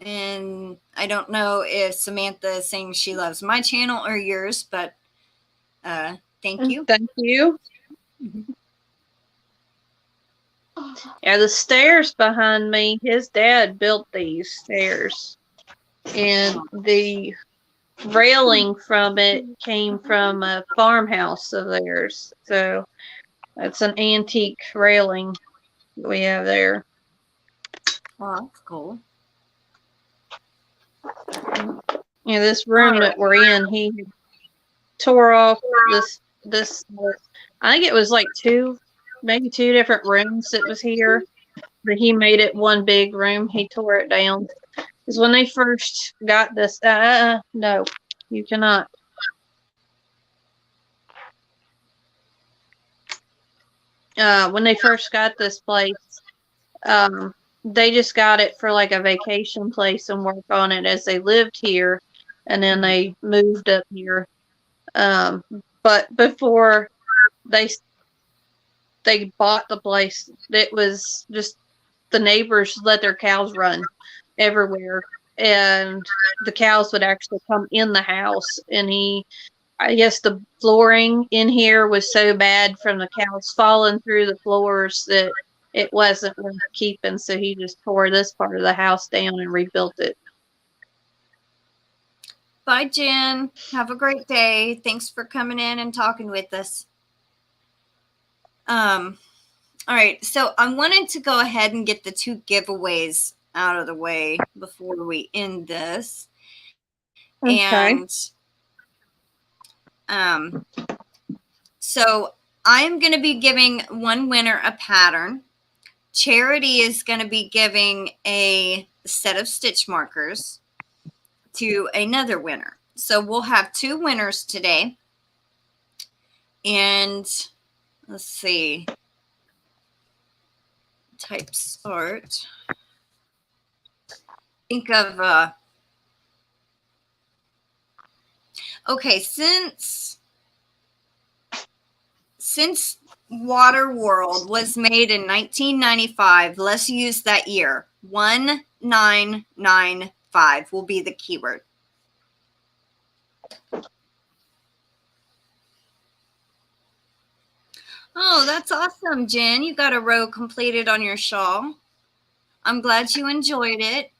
And I don't know if Samantha is saying she loves my channel or yours, but thank you. Thank you. Yeah, the stairs behind me, his dad built these stairs, and the railing from it came from a farmhouse of theirs. So that's an antique railing we have there. Well, that's cool. Yeah, this room that we're in, he tore off this. I think it was like 2 different rooms that was here, but he made it one big room. He tore it down because when they first got this, no, you cannot. When they first got this place, they just got it for like a vacation place and work on it as they lived here, and then they moved up here. But before they they bought the place. It was just the neighbors let their cows run everywhere, and the cows would actually come in the house. And I guess the flooring in here was so bad from the cows falling through the floors that it wasn't worth keeping. So he just tore this part of the house down and rebuilt it. Bye, Jen. Have a great day. Thanks for coming in and talking with us. All right, so I wanted to go ahead and get the 2 giveaways out of the way before we end this. Okay. And so I'm going to be giving one winner a pattern. Charity is going to be giving a set of stitch markers to another winner. So we'll have 2 winners today. And let's see. Type start. Think of okay, since Water World was made in 1995, let's use that year. 1995 will be the keyword. Oh, that's awesome, Jen. You got a row completed on your shawl. I'm glad you enjoyed it.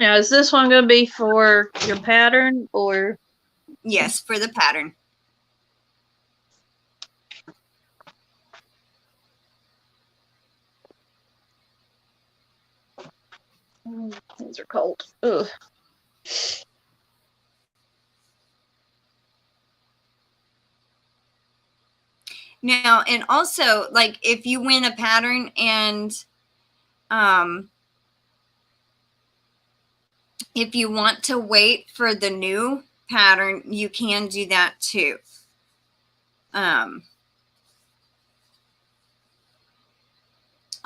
Now, is this one going to be for your pattern or? Yes, for the pattern. These are cold. Ugh. Now, and also, like, if you win a pattern and if you want to wait for the new pattern, you can do that too.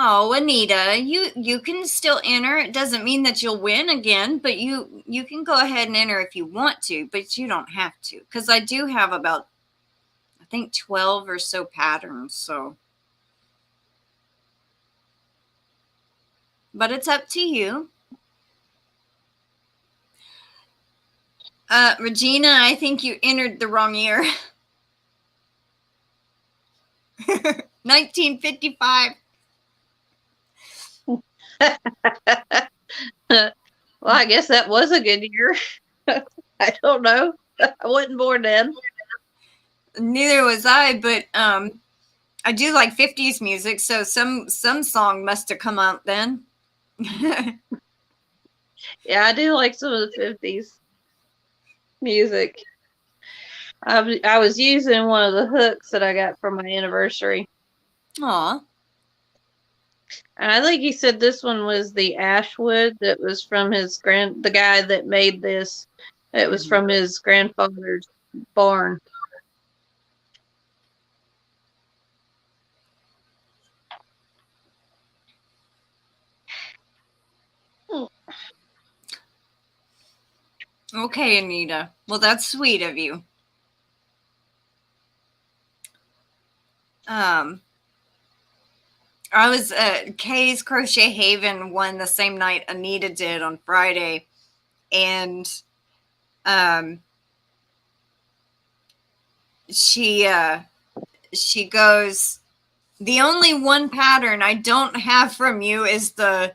Oh, Anita, you can still enter. It doesn't mean that you'll win again, but you can go ahead and enter if you want to, but you don't have to, because I do have about, I think, 12 or so patterns. So, but it's up to you. Regina, I think you entered the wrong year. 1955. Well, I guess that was a good year. I don't know. I wasn't born then. Neither was I, but I do like 50s music, so some song must have come out then. Yeah, I do like some of the 50s music. I was using one of the hooks that I got for my anniversary. Aw. And I think he said this one was the Ashwood that was from the guy that made this. It was from his grandfather's barn. Okay, Anita. Well, that's sweet of you. I was Kay's Crochet Haven won the same night Anita did on Friday, and she goes, the only one pattern I don't have from you is the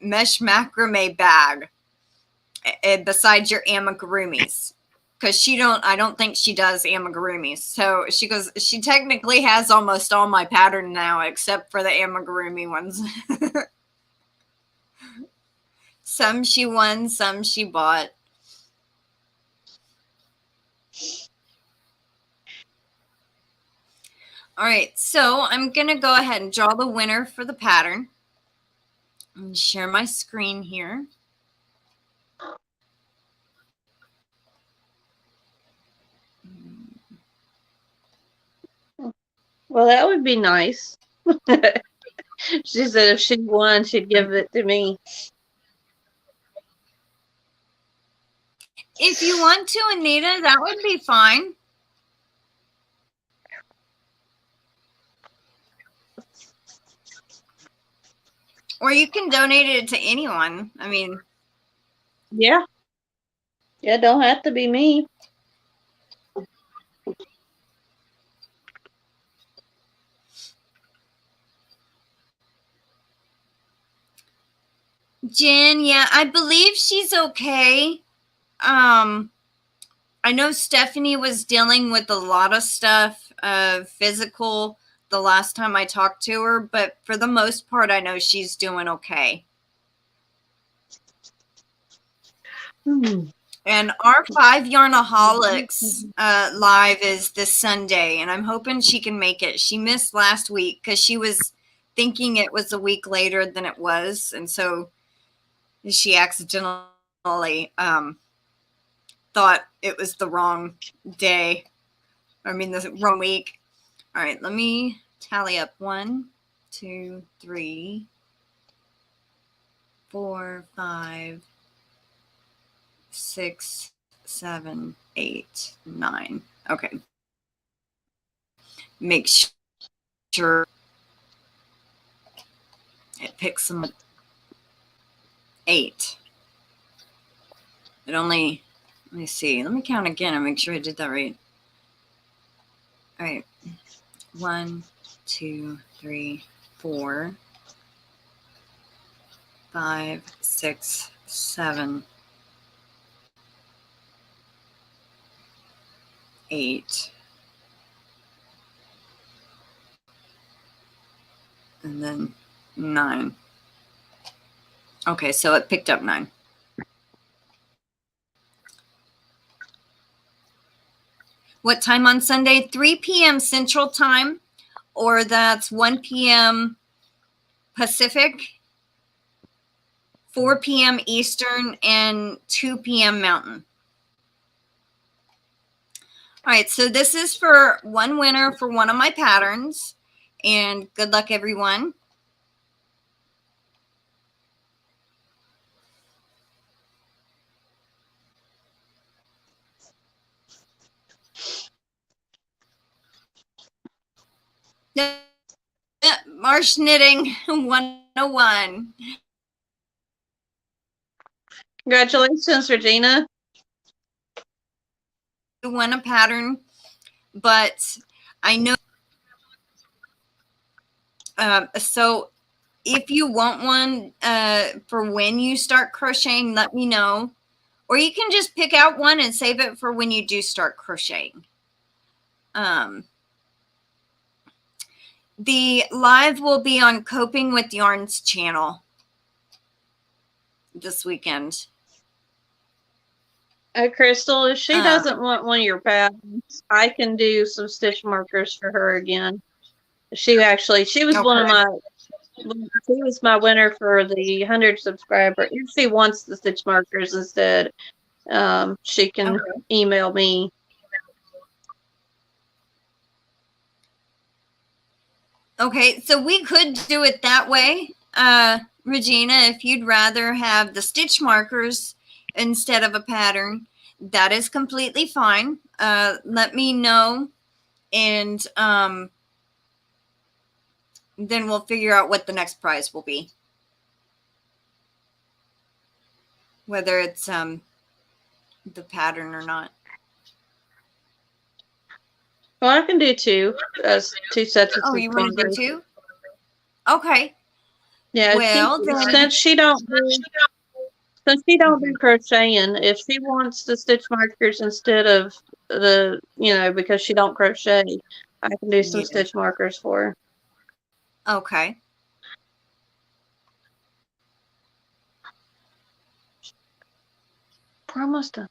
mesh macrame bag besides your amigurumis, because I don't think she does amigurumis. So she goes, she technically has almost all my pattern now except for the amigurumi ones. Some she won, some she bought. All right, so I'm gonna go ahead and draw the winner for the pattern and share my screen here. Well, that would be nice. She said if she won, she'd give it to me. If you want to, Anita, that would be fine. Or you can donate it to anyone. I mean, yeah. Yeah, don't have to be me. Jen, yeah, I believe she's okay. I know Stephanie was dealing with a lot of stuff, physical, the last time I talked to her, but for the most part, I know she's doing okay. And our 5 Yarnaholics live is this Sunday, and I'm hoping she can make it. She missed last week because she was thinking it was a week later than it was, and so she accidentally thought it was the wrong day. I mean, the wrong week. All right, let me tally up 1, 2, 3, 4, 5, 6, 7, 8, 9. Okay. Make sure it picks them up. 8. It only, let me see. Let me count again and make sure I did that right. All right. 1, 2, 3, 4, 5, 6, 7, 8. And then 9. Okay, so it picked up 9. What time on Sunday? 3 p.m. Central Time, or that's 1 p.m. Pacific, 4 p.m. Eastern, and 2 p.m. Mountain. All right, so this is for one winner for one of my patterns, and good luck, everyone. Marsh Knitting 101. Congratulations, Regina. You won a pattern, but I know. So if you want one for when you start crocheting, let me know. Or you can just pick out one and save it for when you do start crocheting. The live will be on Coping with Yarns channel this weekend. Crystal, if she doesn't want one of your patterns, I can do some stitch markers for her again. She was Okay. one of my, she was my winner for the 100 subscriber. If she wants the stitch markers instead, she can email me. Okay, so we could do it that way, Regina. If you'd rather have the stitch markers instead of a pattern, that is completely fine. Let me know, and then we'll figure out what the next prize will be. Whether it's the pattern or not. Well, I can do two sets of. Oh, you want to do two? Okay. Yeah. Well, since she don't do crocheting, if she wants the stitch markers instead of the, because she don't crochet, I can do some stitch markers for her. Okay. We're almost done.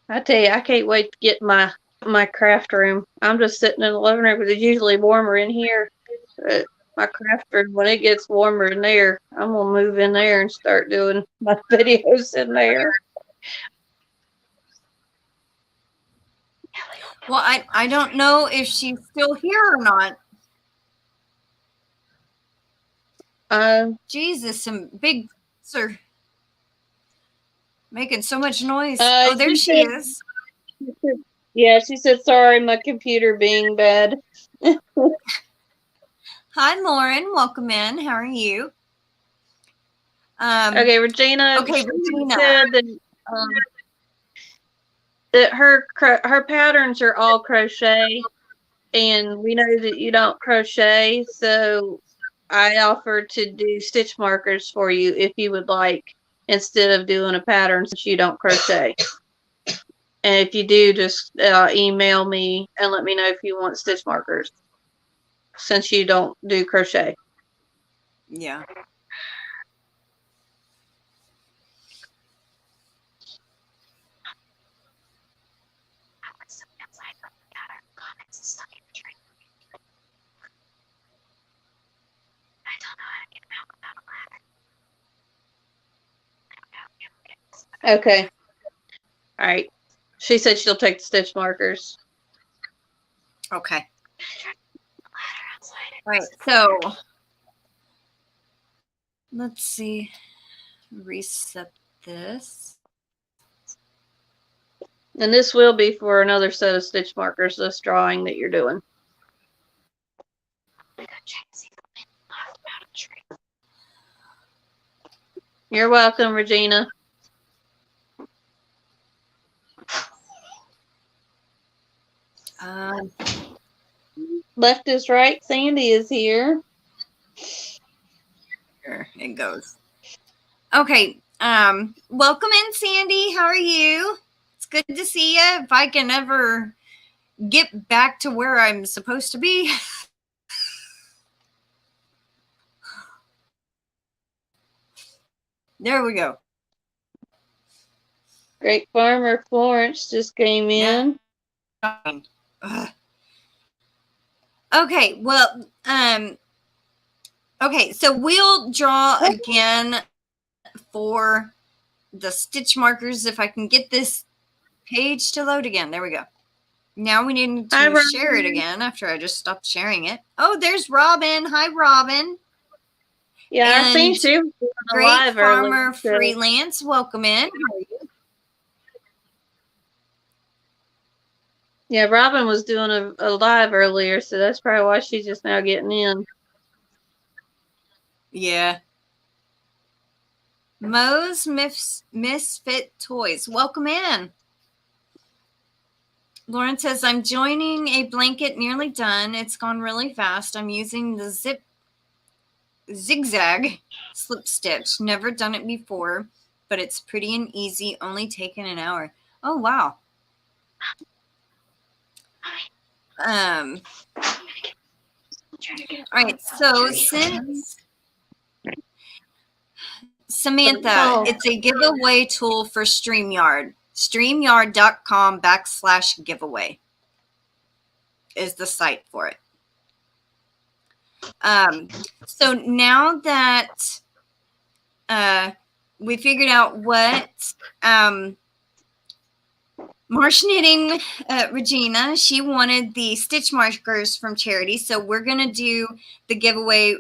I tell you, I can't wait to get my craft room. I'm just sitting in the living room because it's usually warmer in here. But my craft room, when it gets warmer in there, I'm gonna move in there and start doing my videos in there. Well, I don't know if she's still here or not. Jesus, some big are making so much noise. Oh, there she is. Yeah, she said, sorry, my computer being bad. Hi, Lauren. Welcome in. How are you? Okay, Regina. Okay, she Regina. said that her patterns are all crochet, and we know that you don't crochet, so I offered to do stitch markers for you if you would like, instead of doing a pattern, since you don't crochet. And if you do, just email me and let me know if you want stitch markers, since you don't do crochet. Yeah. Okay. All right. She said she'll take the stitch markers. Okay. All right. So let's see. Reset this. And this will be for another set of stitch markers, this drawing that you're doing. You're welcome, Regina. Left is right. Sandy is here. Here it goes. Okay. Welcome in, Sandy. How are you? It's good to see you. If I can ever get back to where I'm supposed to be. There we go. Great Farmer Florence just came in. Okay, well, okay, so we'll draw again for the stitch markers if I can get this page to load again. There we go. Now we need to share it again after I just stopped sharing it. Oh, there's Robin. Hi, Robin. Yeah, and I seen she was doing a Great live Farmer earlier. Freelance. Welcome in. How are you? Yeah, Robin was doing a live earlier, so that's probably why she's just now getting in. Yeah. Mo's Misfit Toys. Welcome in. Lauren says, I'm joining a blanket nearly done. It's gone really fast. I'm using the zigzag slip stitch. Never done it before, but it's pretty and easy, only taken an hour. Oh, wow. All right, so since Samantha, it's a giveaway tool for StreamYard. StreamYard.com/giveaway is the site for it. So now that we figured out what Marsh Knitting, Regina, she wanted the stitch markers from Charity. So we're going to do the giveaway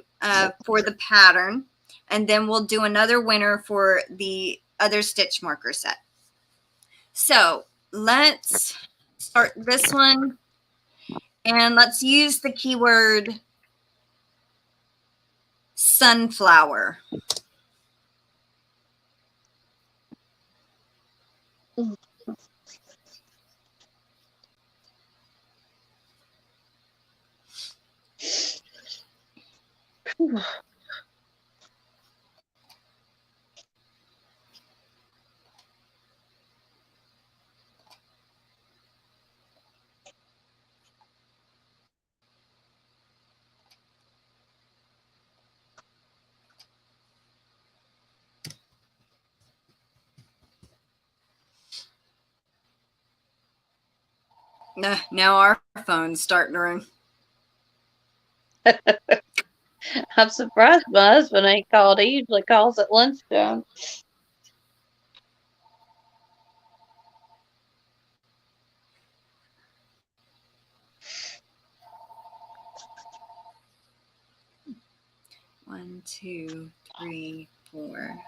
for the pattern. And then we'll do another winner for the other stitch marker set. So let's start this one. And let's use the keyword sunflower. Now our phone's starting to ring. I'm surprised my husband ain't called. He usually calls at lunchtime. One, 2, 3, 4,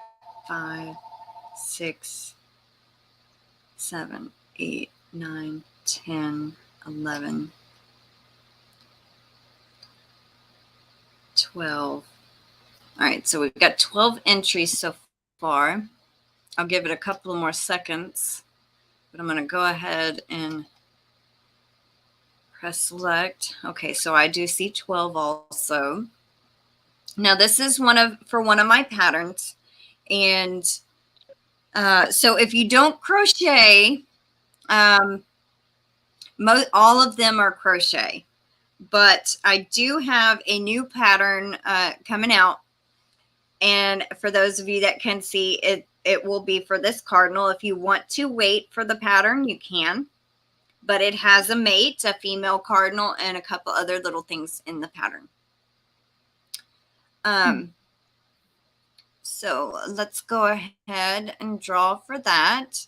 5, 6, 7, 8, 9, 10, 11, 12. All right, so we've got 12 entries so far. I'll give it a couple more seconds, but I'm going to go ahead and press select. Okay, so I do see 12 also. Now this is for one of my patterns, and so if you don't crochet, all of them are crochet, but I do have a new pattern coming out, and for those of you that can see it, it will be for this cardinal. If you want to wait for the pattern, you can, but it has a mate, a female cardinal, and a couple other little things in the pattern. So let's go ahead and draw for that.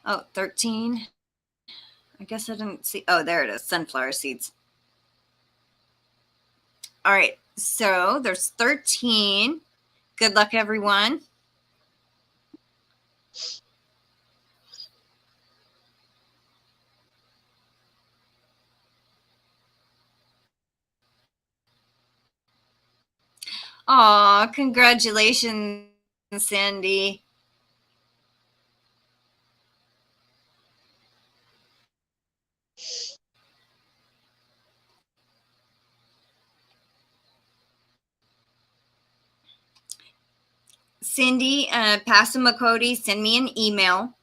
Oh, 13. I guess I didn't see. Oh, there it is. Sunflower seeds. All right. So there's 13. Good luck, everyone. Aw, congratulations, Sandy. Cindy, Passamaquoddy, send me an email,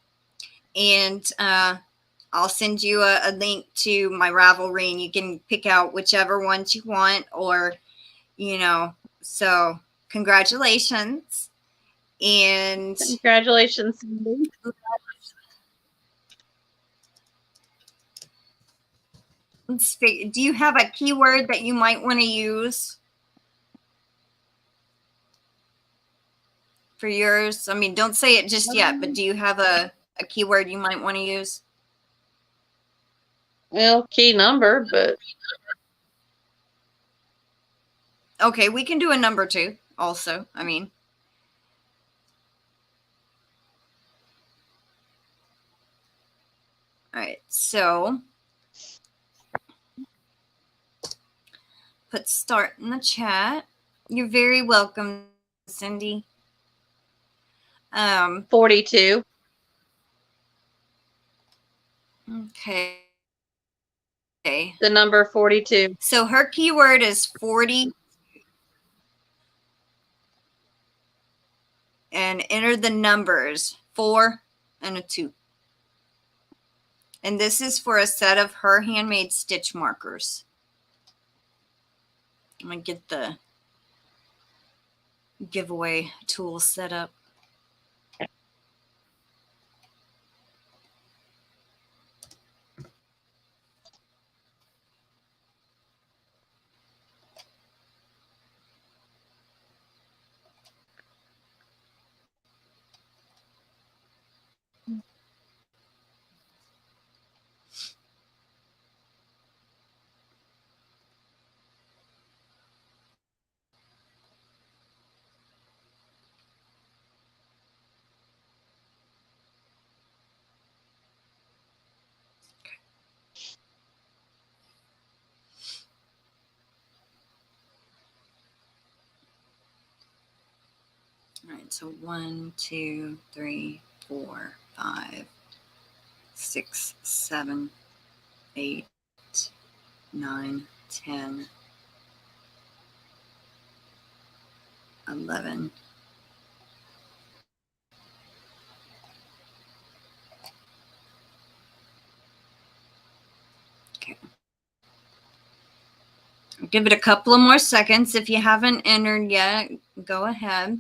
and I'll send you a link to my Ravelry, and you can pick out whichever ones you want, or, you know, so congratulations. And congratulations, Cindy. Let's figure, do you have a keyword that you might want to use for yours? I mean, don't say it just yet, but do you have a keyword you might want to use? Well, key number, but Okay, we can do a number too also. I mean, all right, so put start in the chat. You're very welcome, Cindy. 42. Okay. The number 42. So her keyword is 40. And enter the numbers 4 and a 2. And this is for a set of her handmade stitch markers. I'm going to get the giveaway tool set up. All right, so 1, 2, 3, 4, 5, 6, 7, 8, 9, 10, 11. Okay. I'll give it a couple of more seconds. If you haven't entered yet, go ahead.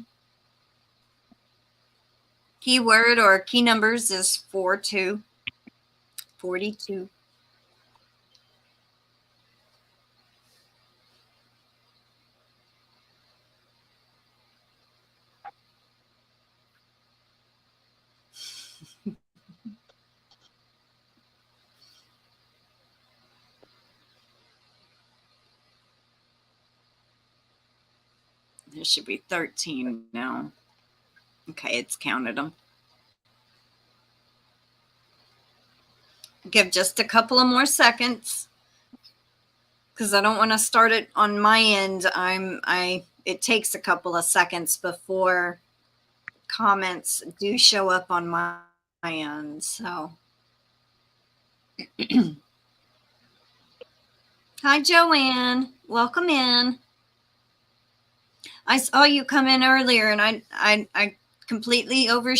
Keyword or key numbers is 42. 42. There should be 13 now. Okay, it's counted them. give just a couple of more seconds because I don't want to start it on my end. It takes a couple of seconds before comments do show up on my end. So hi, Joanne. Welcome in. I saw you come in earlier, and I completely over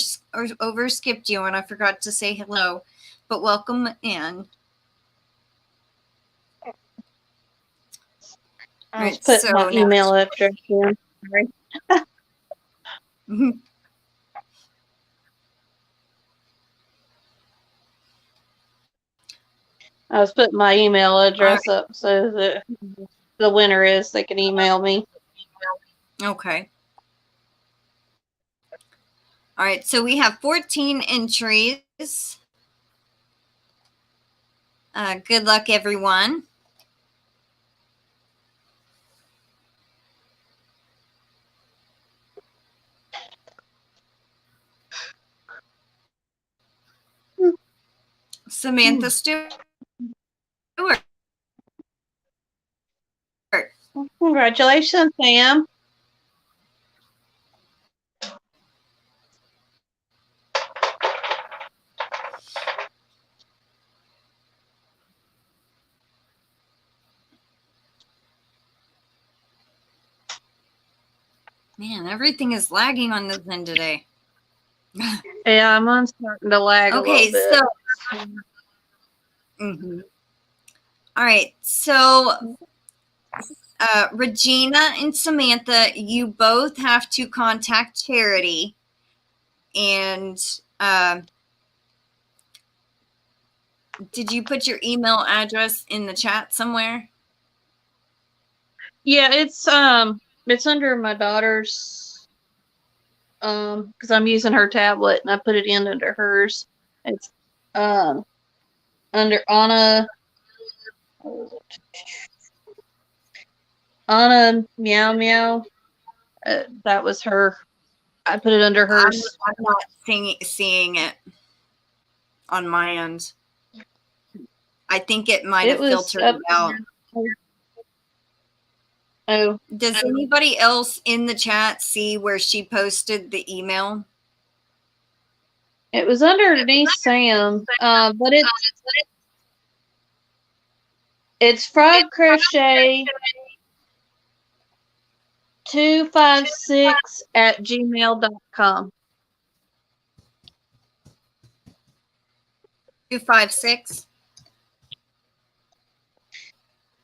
skipped you, and I forgot to say hello. But welcome in. I was putting my email address in. Sorry. I was putting my email address up so that the winner they can email me. Okay. All right, so we have 14 entries. Good luck, everyone. Samantha Stewart. Congratulations, Sam. Man, everything is lagging on this end today. Yeah, mine's starting to lag a little bit. All right, so Regina and Samantha, you both have to contact Charity, and did you put your email address in the chat somewhere? Yeah, it's under my daughter's because I'm using her tablet and I put it in under hers. It's under Anna Meow Meow. That was her. I put it under hers. I'm not seeing it on my end. I think it might have filtered out. Oh. Does anybody else in the chat see where she posted the email? It was underneath Sam, but it's F.R.O.G Crochet 256@gmail.com. 256?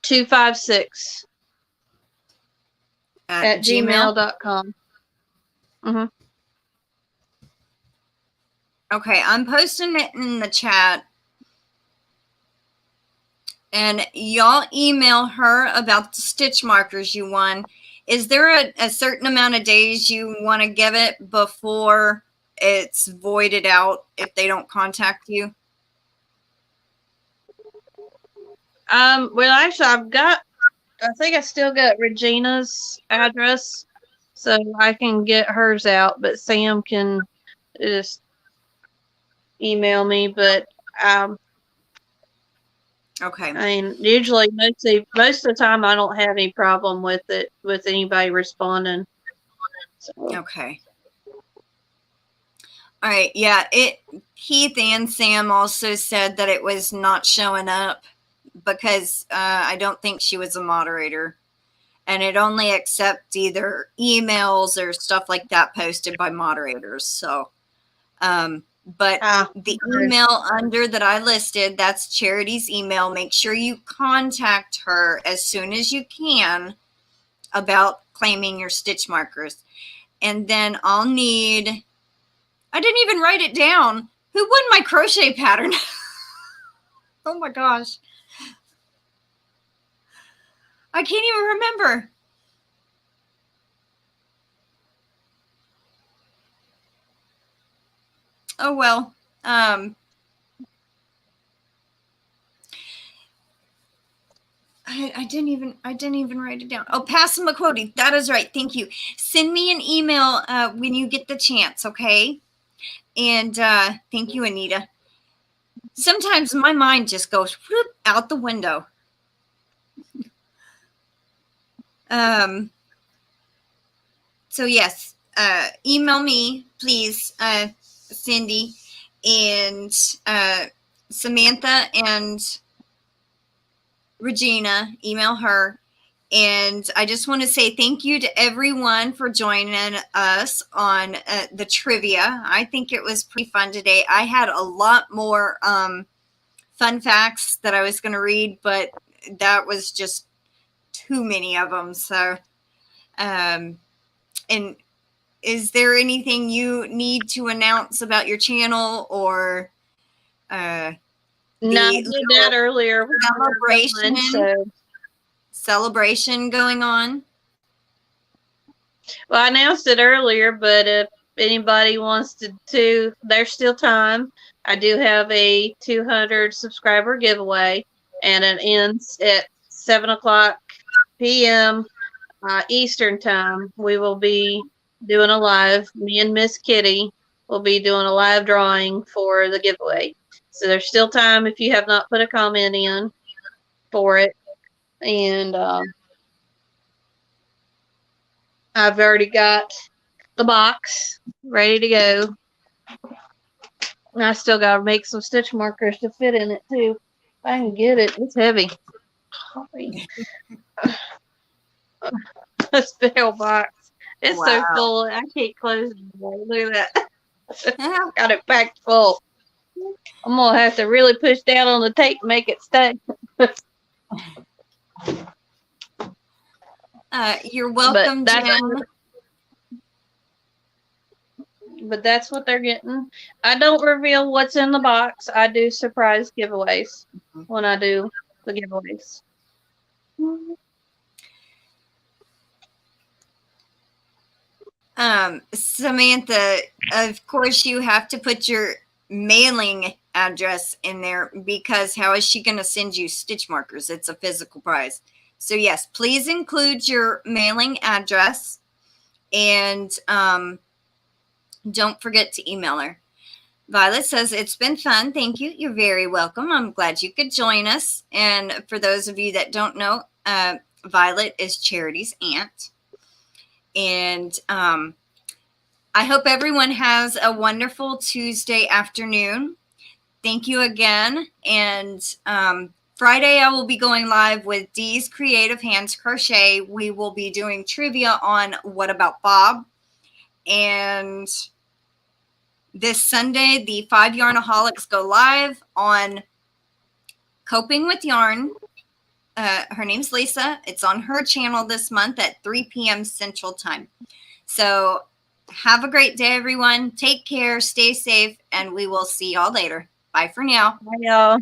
256 at gmail.com. Okay, I'm posting it in the chat. And y'all email her about the stitch markers you won. Is there a certain amount of days you want to give it before it's voided out if they don't contact you? Well, actually, I think I still got Regina's address, so I can get hers out, but Sam can just email me. But okay. I mean, usually most of the time I don't have any problem with it, with anybody responding. So. Okay. All right. Yeah. Keith and Sam also said that it was not showing up because I don't think she was a moderator, and it only accepts either emails or stuff like that posted by moderators. So, but the email under that I listed, that's Charity's email. Make sure you contact her as soon as you can about claiming your stitch markers. And then I'll need, I didn't even write it down. Who won my crochet pattern? Oh my gosh. I can't even remember. Oh, well. I didn't even write it down. Oh, Passamaquoddy. That is right. Thank you. Send me an email when you get the chance, okay? And thank you, Anita. sometimes my mind just goes whoop, out the window. So yes, email me, please, Cindy, and Samantha and Regina, email her. And I just want to say thank you to everyone for joining us on the trivia. I think it was pretty fun today. I had a lot more fun facts that I was going to read, but that was just too many of them. So, and is there anything you need to announce about your channel or No, I did that earlier. Celebration going on? Well, I announced it earlier, but if anybody wants to, there's still time. I do have a 200 subscriber giveaway, and it ends at 7:00 p.m. Eastern time. We will be doing a live. Me and Miss Kitty will be doing a live drawing for the giveaway. So there's still time if you have not put a comment in for it. And I've already got the box ready to go. And I still got to make some stitch markers to fit in it too. If I can get it. It's heavy. This big old box. It's so full. I can't close it. Look at that. Got it packed full. I'm going to have to really push down on the tape to make it stay. You're welcome, Jim. But that's what they're getting. I don't reveal what's in the box. I do surprise giveaways when I do the giveaways. Samantha, of course you have to put your mailing address in there because how is she going to send you stitch markers? It's a physical prize. So yes, please include your mailing address and don't forget to email her. Violet says, it's been fun. Thank you. You're very welcome. I'm glad you could join us. And for those of you that don't know, Violet is Charity's aunt. And I hope everyone has a wonderful Tuesday afternoon. Thank you again. And Friday, I will be going live with Dee's Creative Hands Crochet. We will be doing trivia on What About Bob? And this Sunday, the 5 Yarnaholics go live on Coping with Yarn. Her name's Lisa. It's on her channel this month at 3 p.m. Central Time. So have a great day, everyone. Take care, stay safe, and we will see y'all later. Bye for now. Bye, y'all.